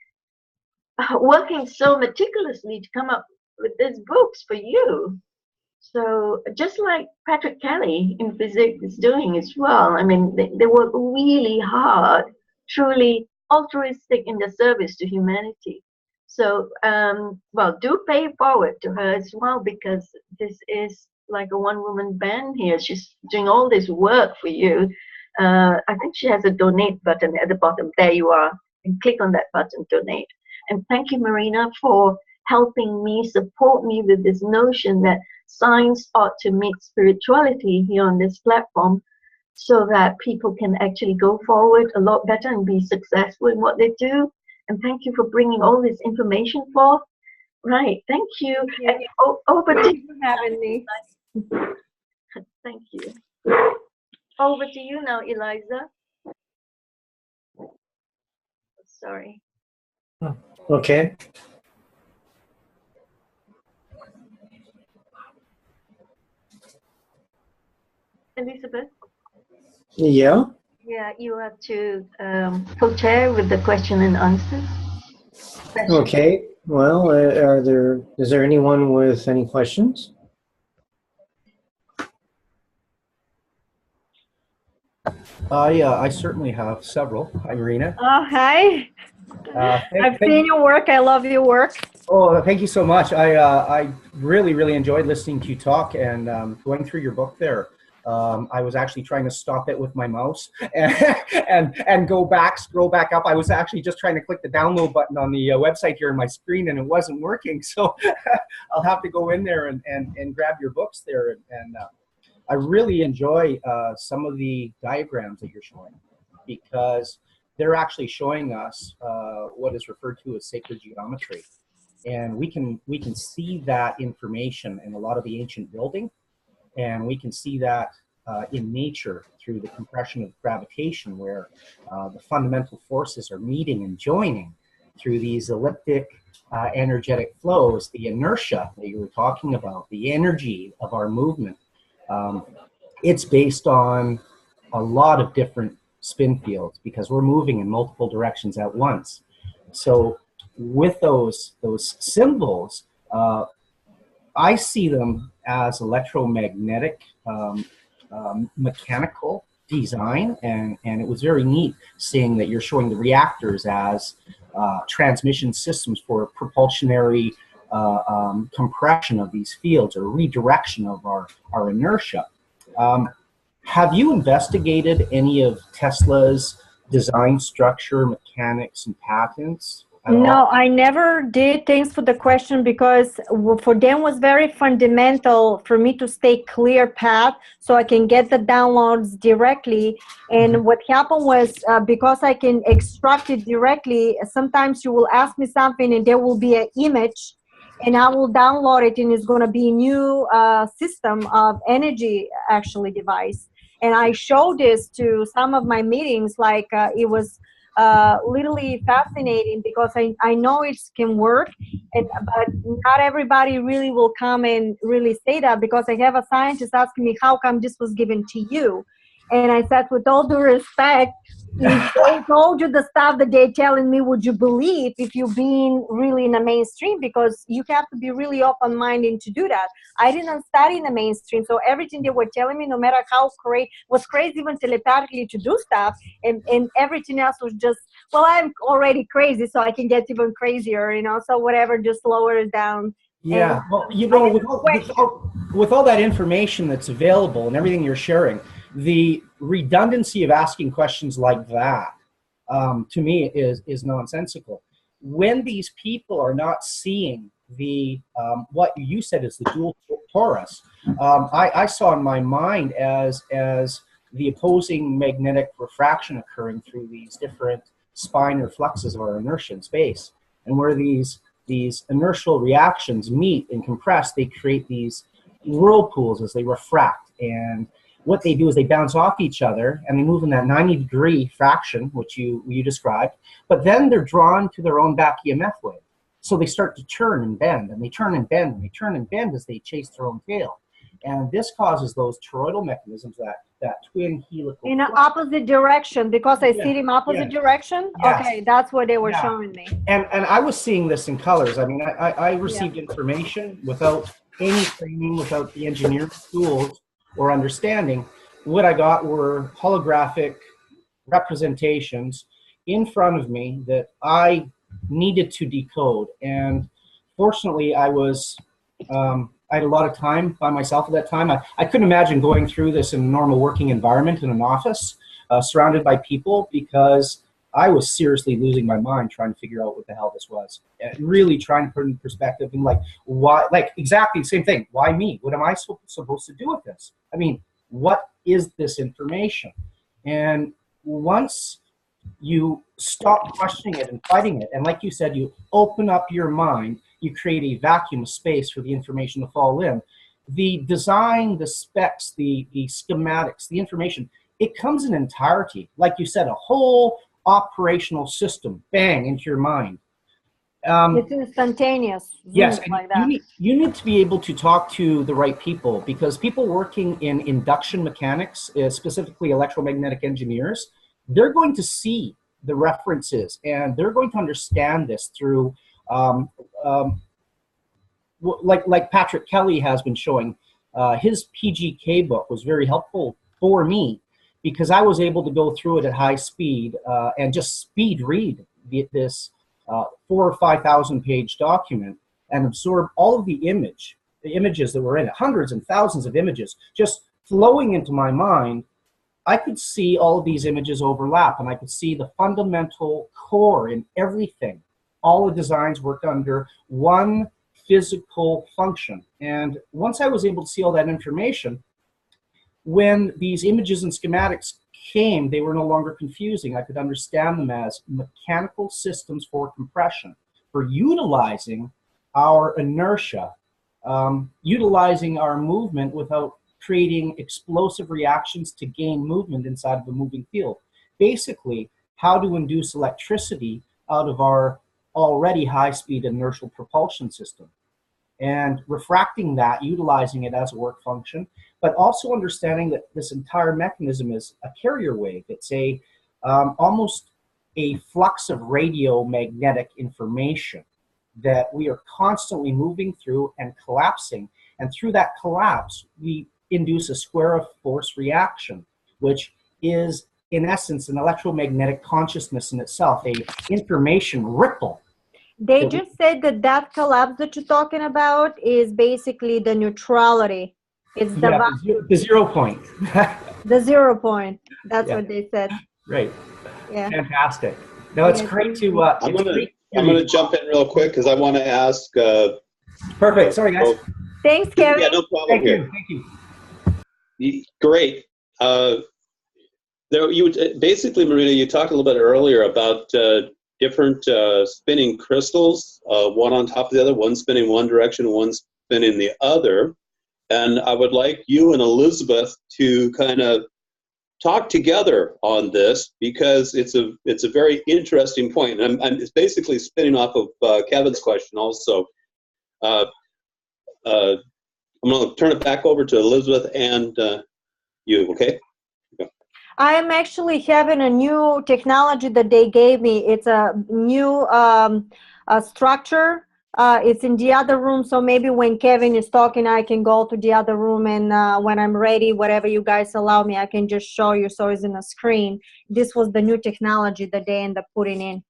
working so meticulously to come up with these books for you. So just like Patrick Kelly in FESIG is doing as well. I mean, they work really hard, truly altruistic in their service to humanity. So, well, do pay forward to her as well, because this is like a one-woman band here. She's doing all this work for you. I think she has a donate button at the bottom. There you are. And click on that button, donate. And thank you, Marina, for helping me, support me with this notion that science ought to meet spirituality here on this platform, so that people can actually go forward a lot better and be successful in what they do. And thank you for bringing all this information forth. Right, thank you. And over to you, having me. Thank you. Over to you now, Eliza. Sorry. Okay. Elizabeth? Yeah. Yeah, you have to co-chair with the question and answers. Okay. Well, is there anyone with any questions? I certainly have several. Hi, Marina. Oh, hi. I've seen your work. I love your work. Oh, thank you so much. I really enjoyed listening to you talk and going through your book there. I was actually trying to stop it with my mouse and scroll back up. I was actually just trying to click the download button on the website here on my screen, and it wasn't working. So I'll have to go in there and grab your books there. And I really enjoy some of the diagrams that you're showing, because they're actually showing us what is referred to as sacred geometry. And we can see that information in a lot of the ancient building, and we can see that in nature through the compression of gravitation, where the fundamental forces are meeting and joining through these elliptic energetic flows, the inertia that you were talking about, the energy of our movement. It's based on a lot of different spin fields because we're moving in multiple directions at once. So with those symbols, I see them as electromagnetic, mechanical design, and it was very neat seeing that you're showing the reactors as transmission systems for propulsionary compression of these fields or redirection of our inertia. Have you investigated any of Tesla's design structure, mechanics, and patents? No, I never did. Thanks for the question, because for them was very fundamental for me to stay clear path so I can get the downloads directly. And what happened was because I can extract it directly, sometimes you will ask me something and there will be an image and I will download it, and it's going to be a new system of energy actually device. And I showed this to some of my meetings, like it was literally fascinating, because I know it can work, but not everybody really will come and really say that, because I have a scientist asking me, how come this was given to you? And I said, with all due respect, if they told you the stuff that they're telling me, would you believe if you've been really in the mainstream? Because you have to be really open-minded to do that. I didn't study in the mainstream, so everything they were telling me, no matter how crazy, was crazy even telepathically to do stuff, and everything else was just, well, I'm already crazy, so I can get even crazier, you know, so whatever, just lower it down. Yeah, And well, you know, with all that information that's available and everything you're sharing, the redundancy of asking questions like that, to me, is nonsensical. When these people are not seeing the what you said is the dual torus, I saw in my mind as the opposing magnetic refraction occurring through these different spine or fluxes of our inertia in space, and where these inertial reactions meet and compress, they create these whirlpools as they refract. And what they do is they bounce off each other and they move in that 90-degree fraction, which you described, but then they're drawn to their own back EMF wave. So they start to turn and bend, and they turn and bend, and they turn and bend as they chase their own tail. And this causes those toroidal mechanisms, that twin helical in an flux. opposite direction, because I see it in opposite direction. Yes. Okay, that's what they were showing me. And I was seeing this in colors. I mean, I received information without any training, without the engineering tools or understanding. What I got were holographic representations in front of me that I needed to decode. And fortunately, I had a lot of time by myself at that time. I couldn't imagine going through this in a normal working environment in an office, surrounded by people, because I was seriously losing my mind trying to figure out what the hell this was. And really trying to put it in perspective and like, why, like exactly the same thing. Why me? What am I supposed to do with this? I mean, what is this information? And once you stop questioning it and fighting it, and like you said, you open up your mind, you create a vacuum of space for the information to fall in. The design, the specs, the schematics, the information, it comes in entirety. Like you said, a whole operational system, bang, into your mind. It's instantaneous. Yes, like and that. you need to be able to talk to the right people, because people working in induction mechanics, specifically electromagnetic engineers, they're going to see the references and they're going to understand this through, like Patrick Kelly has been showing. His PGK book was very helpful for me, because I was able to go through it at high speed and just speed read this 4 or 5,000 page document and absorb all of the images that were in it, hundreds and thousands of images, just flowing into my mind, I could see all of these images overlap, and I could see the fundamental core in everything. All the designs worked under one physical function. And once I was able to see all that information, when these images and schematics came, they were no longer confusing. I could understand them as mechanical systems for compression, for utilizing our inertia, utilizing our movement without creating explosive reactions to gain movement inside of a moving field. Basically, how to induce electricity out of our already high-speed inertial propulsion system, and refracting that, utilizing it as a work function, but also understanding that this entire mechanism is a carrier wave. It's a almost a flux of radiomagnetic information that we are constantly moving through and collapsing. And through that collapse, we induce a square of force reaction, which is in essence an electromagnetic consciousness in itself, a information ripple. They just said that that collapse that you're talking about is basically the neutrality. It's the 0 point. the 0 point. That's Yeah. what they said. Right. Yeah. Fantastic. No, it's great to. I'm gonna jump in real quick because I want to ask. Perfect. Sorry, guys. Thanks, Kevin. Yeah, no problem. Thank here. you. Thank you. Great. There, you basically, Marina, you talked a little bit earlier about different spinning crystals, one on top of the other, one spinning one direction, one spinning the other. And I would like you and Elizabeth to kind of talk together on this because it's a very interesting point. And it's basically spinning off of Kevin's question also. I'm going to turn it back over to Elizabeth and you, okay? I'm actually having a new technology that they gave me. It's a new structure. It's in the other room, so maybe when Kevin is talking, I can go to the other room, and when I'm ready, whatever you guys allow me, I can just show you so it's in the screen. This was the new technology that they end up putting in.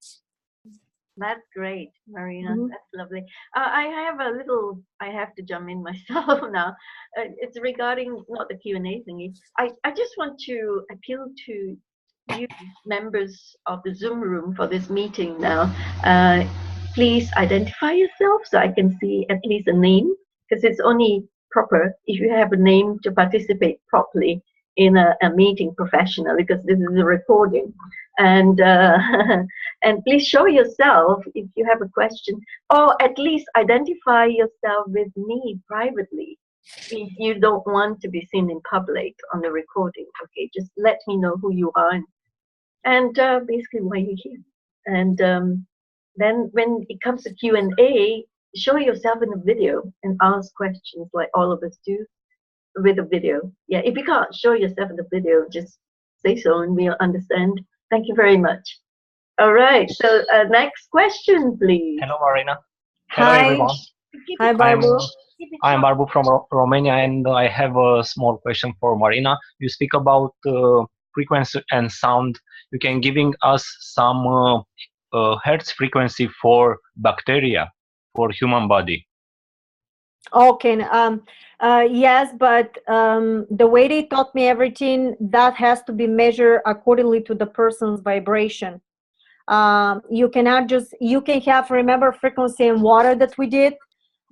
That's great, Marina. That's lovely. I have to jump in myself now. It's regarding not the Q&A thingy. I just want to appeal to you members of the Zoom room for this meeting now. Please identify yourself so I can see at least a name, because it's only proper if you have a name to participate properly in a meeting professionally, because this is a recording. And and please show yourself if you have a question, or at least identify yourself with me privately if you don't want to be seen in public on the recording. Okay, just let me know who you are and basically why you're here. And then when it comes to Q&A, show yourself in a video and ask questions like all of us do with a video. Yeah, if you can't show yourself in the video, just say so and we'll understand. Thank you very much. All right, so next question, please. Hello, Marina. Hello, Hi. everyone. Hi, Barbu. I'm Barbu from Romania, and I have a small question for Marina. You speak about frequency and sound. You can giving us some hertz frequency for bacteria, for human body. Okay, yes, but the way they taught me everything, that has to be measured accordingly to the person's vibration. You cannot just, you can have, remember frequency and water that we did?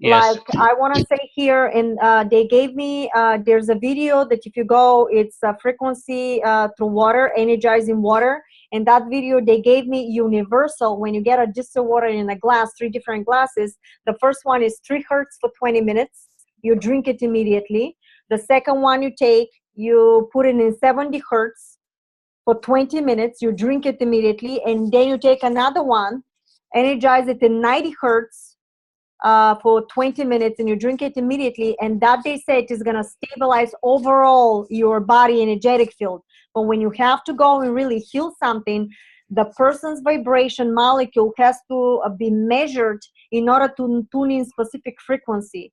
Yes. Like I want to say here, and they gave me, there's a video that if you go, it's a frequency through water, energizing water. And that video, they gave me universal. When you get a distilled water in a glass, 3 different glasses, the first one is 3 hertz for 20 minutes. You drink it immediately. The second one you take, you put it in 70 hertz for 20 minutes. You drink it immediately. And then you take another one, energize it in 90 hertz for 20 minutes, and you drink it immediately. And that they say it is going to stabilize overall your body energetic field. But when you have to go and really heal something, the person's vibration molecule has to be measured in order to tune in specific frequency.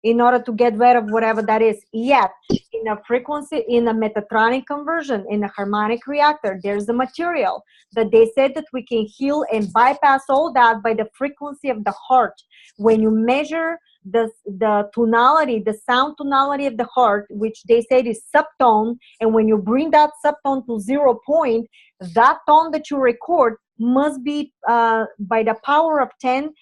in order to get rid of whatever that is. Yet, in a frequency, in a Metatronic conversion, in a harmonic reactor, there's a material that they said that we can heal and bypass all that by the frequency of the heart. When you measure the tonality, the sound tonality of the heart, which they said is subtone, and when you bring that subtone to 0 point, that tone that you record must be by the power of 10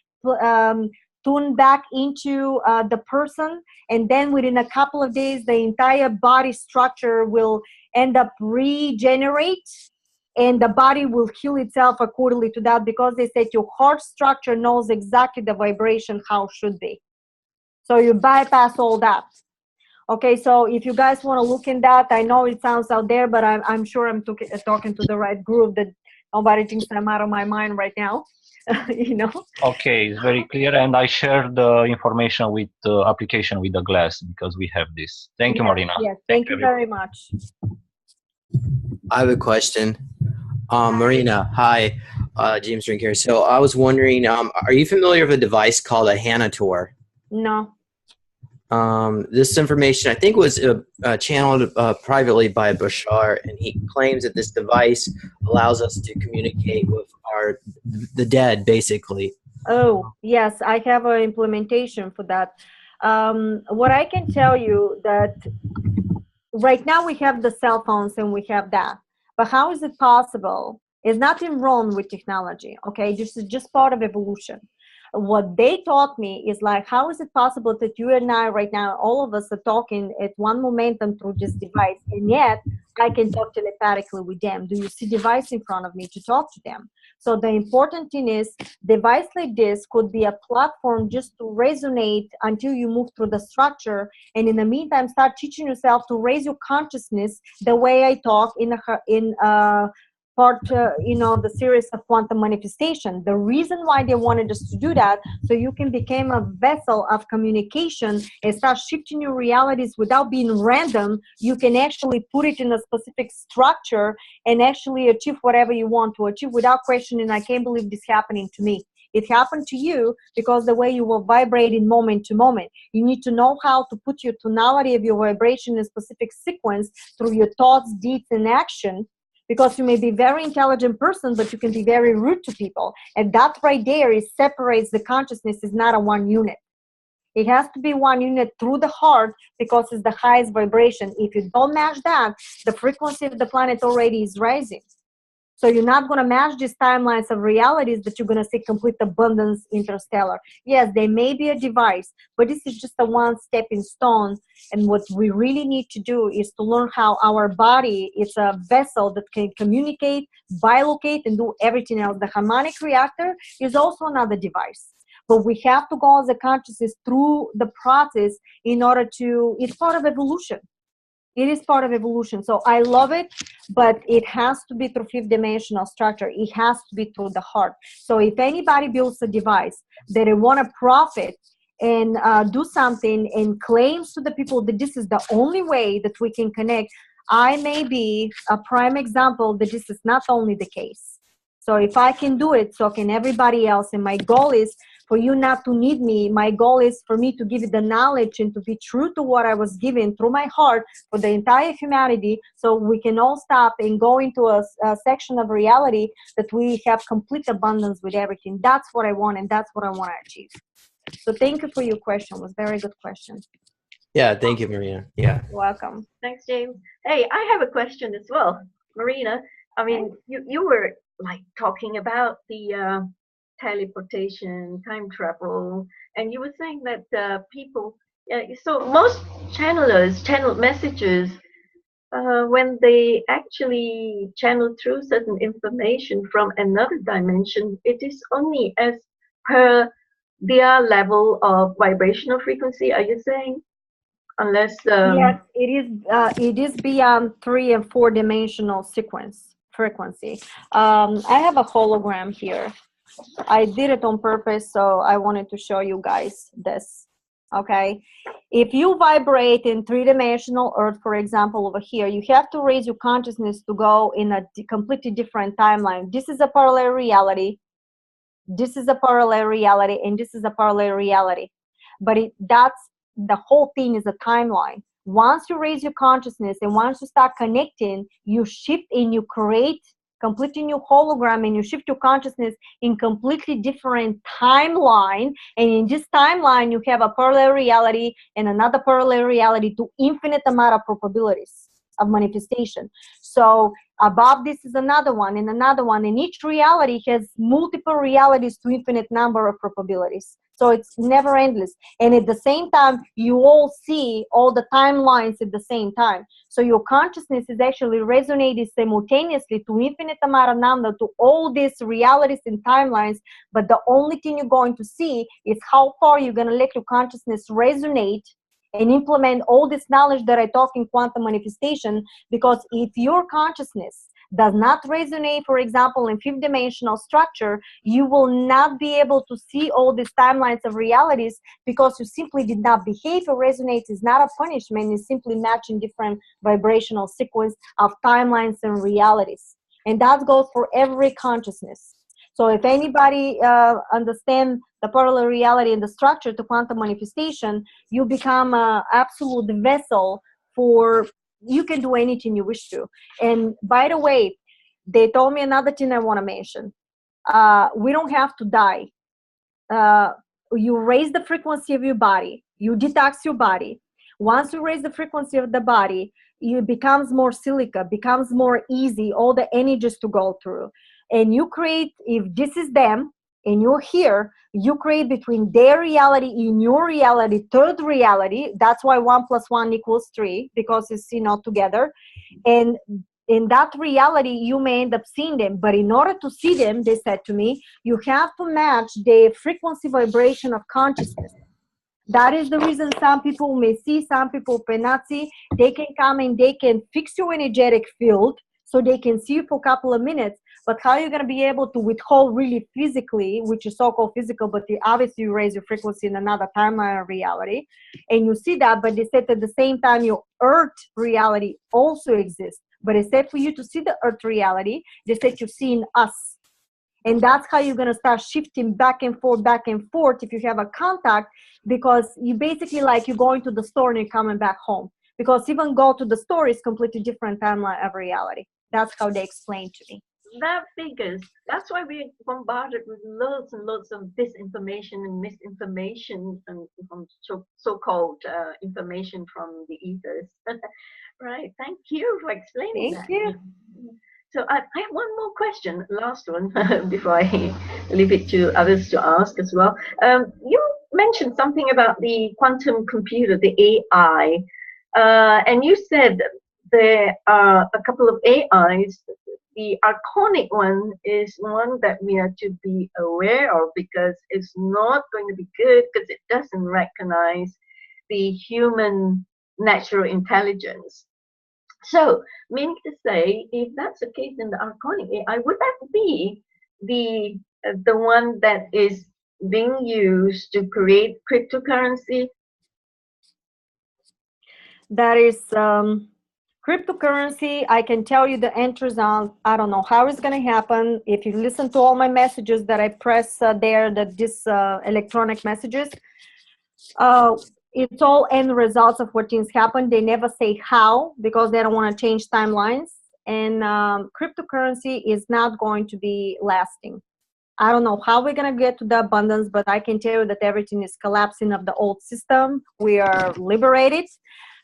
tuned back into the person, and then within a couple of days the entire body structure will end up regenerate, and the body will heal itself accordingly to that, because they said your heart structure knows exactly the vibration how it should be. So you bypass all that. Okay, so if you guys want to look in that, I know it sounds out there, but I'm sure I'm talking to the right group, that nobody thinks I'm out of my mind right now. You know. Okay, it's very clear, and I share the information with the application with the glass, because we have this. Thank you, Marina. Yes, thank you very much. I have a question. Marina, hi, James Drink here. So I was wondering, are you familiar with a device called a Hanator? No. This information, I think, was channeled privately by Bashar, and he claims that this device allows us to communicate with the dead, basically. Oh, yes, I have an implementation for that. What I can tell you that right now we have the cell phones and we have that, but how is it possible? There's nothing wrong with technology, okay? This is just part of evolution. What they taught me is like, how is it possible that you and I right now, all of us are talking at one momentum through this device, and yet I can talk telepathically with them? Do you see device in front of me to talk to them? So the important thing is, device like this could be a platform just to resonate until you move through the structure, and in the meantime start teaching yourself to raise your consciousness the way I talk in part, you know, the series of quantum manifestation. The reason why they wanted us to do that, so you can become a vessel of communication and start shifting your realities without being random. You can actually put it in a specific structure and actually achieve whatever you want to achieve without questioning, I can't believe this happening to me. It happened to you because the way you will vibrate in moment to moment. You need to know how to put your tonality of your vibration in a specific sequence through your thoughts, deeds, and action. Because you may be a very intelligent person, but you can be very rude to people. And that right there separates the consciousness. Is not a one unit. It has to be one unit through the heart, because it's the highest vibration. If you don't match that, the frequency of the planet already is rising. So you're not going to match these timelines of realities that you're going to see complete abundance interstellar. Yes, there may be a device, but this is just a one stepping stone. And what we really need to do is to learn how our body is a vessel that can communicate, bilocate, and do everything else. The harmonic reactor is also another device. But we have to go as a consciousness through the process in order to, it's part of evolution. It is part of evolution. So I love it, but it has to be through fifth dimensional structure. It has to be through the heart. So if anybody builds a device that they want to profit and do something and claims to the people that this is the only way that we can connect, I may be a prime example that this is not only the case. So if I can do it, so can everybody else. And my goal is for you not to need me. My goal is for me to give you the knowledge and to be true to what I was given through my heart for the entire humanity, so we can all stop and go into a section of reality that we have complete abundance with everything. That's what I want, and that's what I want to achieve. So thank you for your question. It was a very good question. Yeah, thank you, Marina. Yeah. You're welcome. Thanks, James. Hey, I have a question as well, Marina. I mean, you were like talking about the teleportation, time travel, and you were saying that people, so most channelers channel messages when they actually channel through certain information from another dimension. It is only as per their level of vibrational frequency. Are you saying? Unless yes, it is beyond 3 and 4 dimensional frequency. I have a hologram here. I did it on purpose, so I wanted to show you guys this. Okay, if you vibrate in 3-dimensional Earth, for example, over here, you have to raise your consciousness to go in a completely different timeline. This is a parallel reality. This is a parallel reality, and this is a parallel reality. But that's the whole thing is a timeline. Once you raise your consciousness and once you start connecting, you shift and you create completely new hologram, and you shift your consciousness in completely different timeline. And in this timeline, you have a parallel reality and another parallel reality to infinite amount of probabilities of manifestation. So above this is another one and another one, and each reality has multiple realities to infinite number of probabilities. So it's never endless. And at the same time, you all see all the timelines at the same time. So your consciousness is actually resonating simultaneously to infinite amount of number to all these realities and timelines. But the only thing you're going to see is how far you're going to let your consciousness resonate and implement all this knowledge that I talk in quantum manifestation. Because if your consciousness does not resonate, for example, in fifth dimensional structure, you will not be able to see all these timelines of realities, because you simply did not behave or resonate. Is not a punishment, it's simply matching different vibrational sequence of timelines and realities. And that goes for every consciousness. So if anybody understands the parallel reality and the structure to quantum manifestation, you become an absolute vessel for, you can do anything you wish to. And by the way, they told me another thing I want to mention. We don't have to die. You raise the frequency of your body. You detox your body. Once you raise the frequency of the body, it becomes more silica, becomes more easy, all the energies to go through. And you create, if this is them, and you're here, you create between their reality in your reality, third reality. That's why 1 + 1 = 3, because it's, you know, together. And in that reality, you may end up seeing them. But in order to see them, they said to me, you have to match the frequency vibration of consciousness. That is the reason some people may see, some people may not see. They can come and they can fix your energetic field so they can see you for a couple of minutes. But how are you going to be able to withhold really physically, which is so-called physical, but obviously you raise your frequency in another timeline of reality, and you see that, but they said at the same time your earth reality also exists. But they said for you to see the earth reality, they said you're seeing us. And that's how you're going to start shifting back and forth if you have a contact, because you basically like you're going to the store and you're coming back home. Because even go to the store is completely different timeline of reality. That's how they explained to me. That figures. That's why we're bombarded with loads and loads of disinformation and misinformation and from so-called information from the ethers. Right. Thank you for explaining that. Thank you. So I have one more question, last one, before I leave it to others to ask as well. You mentioned something about the quantum computer, the AI, and you said there are a couple of AIs. The archonic one is one that we are to be aware of, because it's not going to be good because it doesn't recognize the human natural intelligence. So, meaning to say, if that's the case in the archonic AI, would that be the one that is being used to create cryptocurrency? That is cryptocurrency. I can tell you the entries on, I don't know how it's going to happen. If you listen to all my messages that I press there, that this electronic messages, it's all end results of what things happen. They never say how, because they don't want to change timelines. And cryptocurrency is not going to be lasting. I don't know how we're going to get to the abundance, but I can tell you that everything is collapsing of the old system. We are liberated.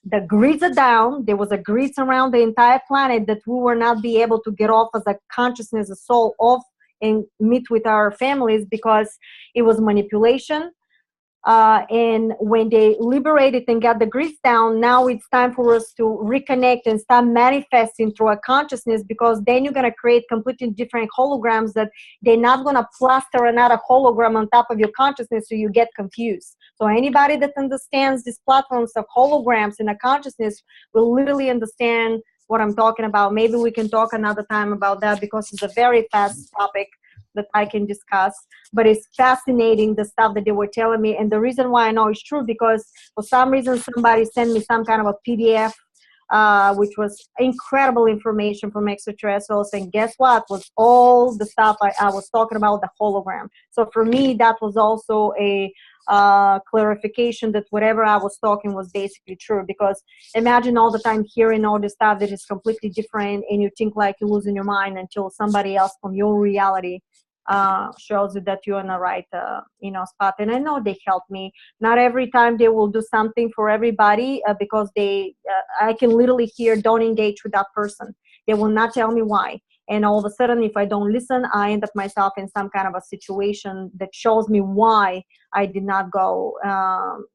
The grids are down. There was a grids around the entire planet that we will not be able to get off as a consciousness, a soul off and meet with our families, because it was manipulation. And when they liberated and got the grids down, now it's time for us to reconnect and start manifesting through our consciousness, because then you're going to create completely different holograms that they're not going to plaster another hologram on top of your consciousness so you get confused. So anybody that understands these platforms of holograms in a consciousness will literally understand what I'm talking about. Maybe we can talk another time about that, because it's a very fast topic that I can discuss, but it's fascinating, the stuff that they were telling me. And the reason why I know it's true, because for some reason somebody sent me some kind of a PDF which was incredible information from extraterrestrials. And guess what? Was all the stuff I was talking about, the hologram. So for me, that was also a clarification that whatever I was talking was basically true. Because imagine all the time hearing all this stuff that is completely different, and you think like you're losing your mind until somebody else from your reality shows you that you're in the right spot. And I know they help me. Not every time they will do something for everybody, because I can literally hear, don't engage with that person. They will not tell me why. And all of a sudden, if I don't listen, I end up myself in some kind of a situation that shows me why I did not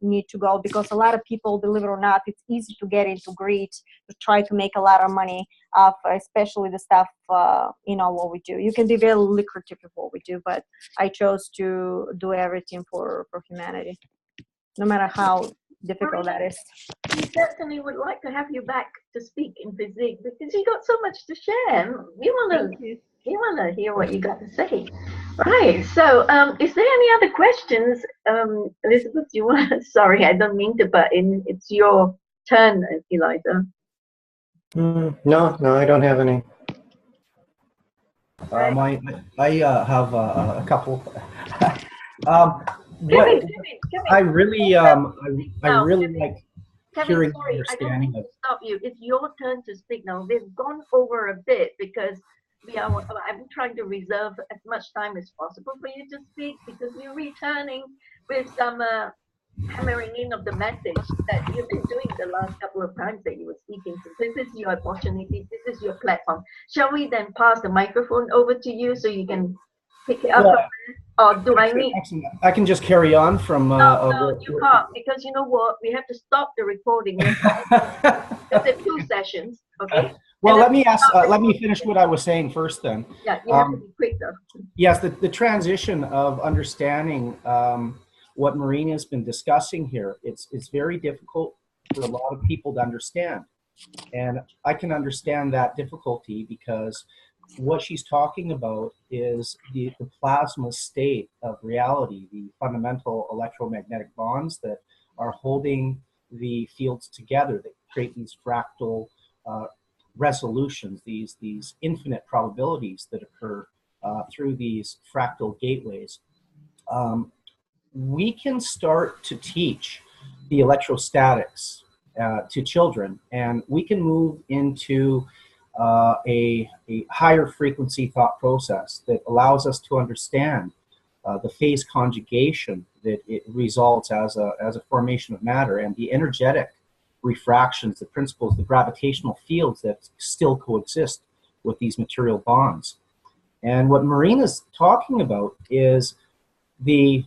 need to go. Because a lot of people, believe it or not, it's easy to get into greed, to try to make a lot of money off, especially the stuff, what we do. You can be very lucrative with what we do, but I chose to do everything for humanity, no matter how difficult that is. We certainly would like to have you back to speak in FESIG, because you got so much to share. We want to hear what you got to say. Right. So, is there any other questions, Elizabeth? You want? Sorry, I don't mean to butt in. It's your turn, Eliza. No, I don't have any. I have a couple. Kevin, I really like Kevin, hearing the sorry, I don't understanding mean of. to stop you. It's your turn to speak now. We've gone over a bit because I'm trying to reserve as much time as possible for you to speak, because we're returning with some hammering in of the message that you've been doing the last couple of times that you were speaking. So this is your opportunity. This is your platform. Shall we then pass the microphone over to you so you can pick it up? Well, or do I need? I can just carry on from. No, you can't, because you know what? We have to stop the recording. Because it's 2 sessions, okay? Well, let me finish what I was saying first then. Yeah, you have to be quick though. Yes, the transition of understanding what Marina has been discussing here, it's very difficult for a lot of people to understand. And I can understand that difficulty, because what she's talking about is the plasma state of reality, the fundamental electromagnetic bonds that are holding the fields together, that create these fractal resolutions, these infinite probabilities that occur through these fractal gateways. We can start to teach the electrostatics to children, and we can move into a higher frequency thought process that allows us to understand the phase conjugation that it results as a formation of matter, and the energetic refractions, the principles, the gravitational fields that still coexist with these material bonds. And what Marina's talking about is the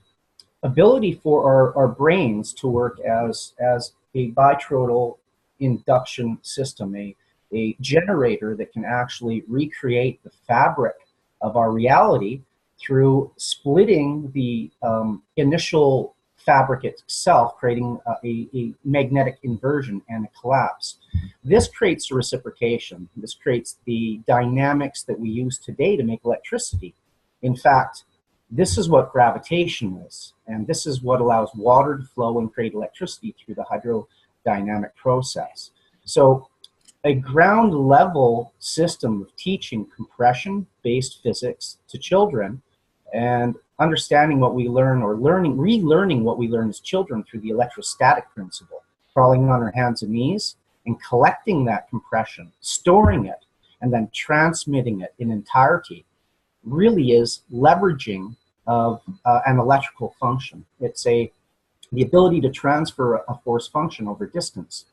ability for our brains to work as a bitrodal induction system, a generator that can actually recreate the fabric of our reality through splitting the initial fabric itself, creating a magnetic inversion and a collapse. This creates a reciprocation. This creates the dynamics that we use today to make electricity. In fact, this is what gravitation is, and this is what allows water to flow and create electricity through the hydrodynamic process. So a ground level system of teaching compression-based physics to children and understanding what we learn, or relearning what we learn as children through the electrostatic principle, crawling on our hands and knees and collecting that compression, storing it, and then transmitting it in entirety, really is leveraging of an electrical function. It's the ability to transfer a force function over distance.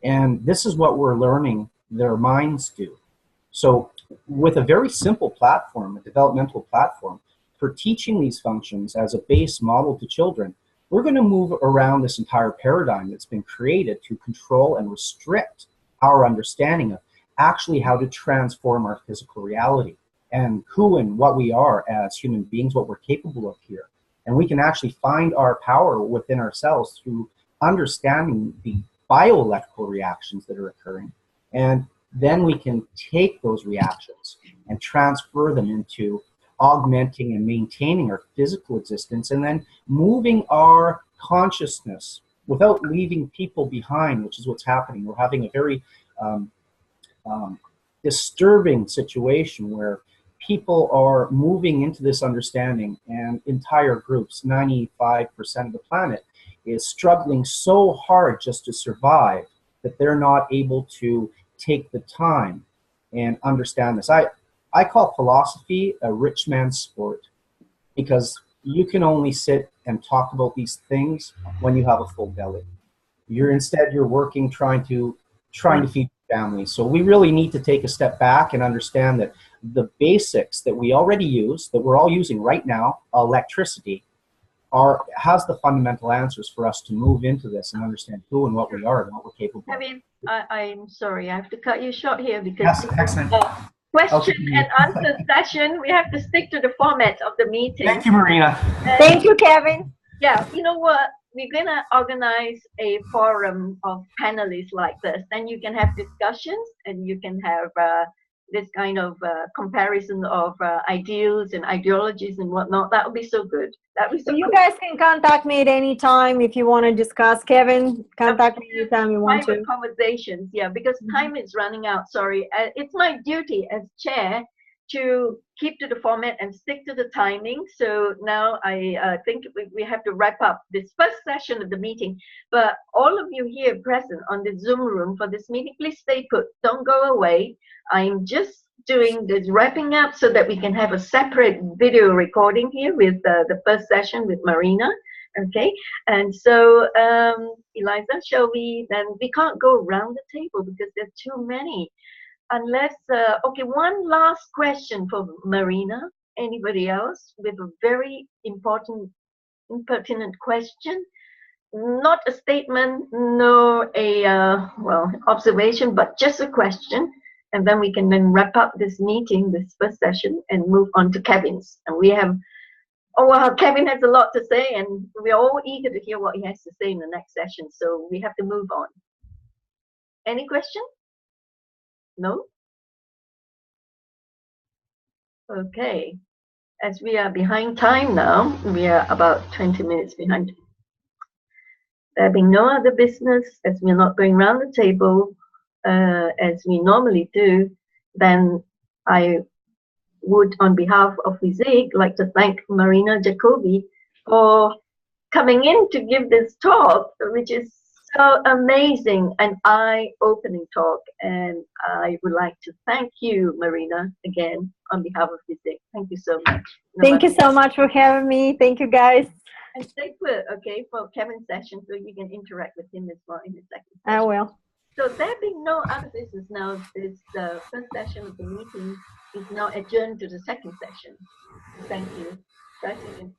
And this is what we're learning their minds do. So with a very simple platform, a developmental platform, for teaching these functions as a base model to children, we're going to move around this entire paradigm that's been created to control and restrict our understanding of actually how to transform our physical reality and who and what we are as human beings, what we're capable of here. And we can actually find our power within ourselves through understanding the bioelectrical reactions that are occurring. And then we can take those reactions and transfer them into augmenting and maintaining our physical existence, and then moving our consciousness without leaving people behind, which is what's happening. We're having a very um, disturbing situation where people are moving into this understanding, and entire groups, 95% of the planet, is struggling so hard just to survive that they're not able to take the time and understand this. I call philosophy a rich man's sport, because you can only sit and talk about these things when you have a full belly. You're working, trying to feed your family. So we really need to take a step back and understand that the basics that we already use, that we're all using right now, electricity, has the fundamental answers for us to move into this and understand who and what we are and what we're capable of. I mean, I'm sorry, I have to cut you short here because Yes, excellent. Question and answer session. We have to stick to the format of the meeting. Thank you, Marina. Thank you, Kevin. Yeah, you know what? We're gonna organize a forum of panelists like this. Then you can have discussions, and you can have this kind of comparison of ideals and ideologies and whatnot. That would be so good. That would be so So you good. guys can contact me at any time if you want to discuss. Kevin, contact me anytime you want Private to. conversations, yeah, because time is running out. Sorry, it's my duty as chair to keep to the format and stick to the timing. So now I think we have to wrap up this first session of the meeting. But all of you here present on the Zoom room for this meeting, please stay put. Don't go away. I'm just doing this wrapping up so that we can have a separate video recording here with the first session with Marina. Okay, and so Eliza, shall we then? We can't go around the table because there are too many. Unless, okay, one last question for Marina. Anybody else with a very important, pertinent question? Not a statement, no well, observation, but just a question. And then we can then wrap up this meeting, this first session, and move on to Kevin's. And we have, oh, well, Kevin has a lot to say, and we're all eager to hear what he has to say in the next session. So we have to move on. Any question? No? Okay. As we are behind time now, we are about 20 minutes behind. There being no other business, as we're not going around the table as we normally do, then I would, on behalf of FESIG, like to thank Marina Jacobi for coming in to give this talk, which is so amazing, an eye-opening talk. And I would like to thank you, Marina, again, on behalf of FESIG. Thank you so much. Thank you so much for having me. Thank you, guys. And stay put, okay, for Kevin's session, so you can interact with him as well in the second session. I will. So there being no other business now, this first session of the meeting is now adjourned to the second session. Thank you. Thank you.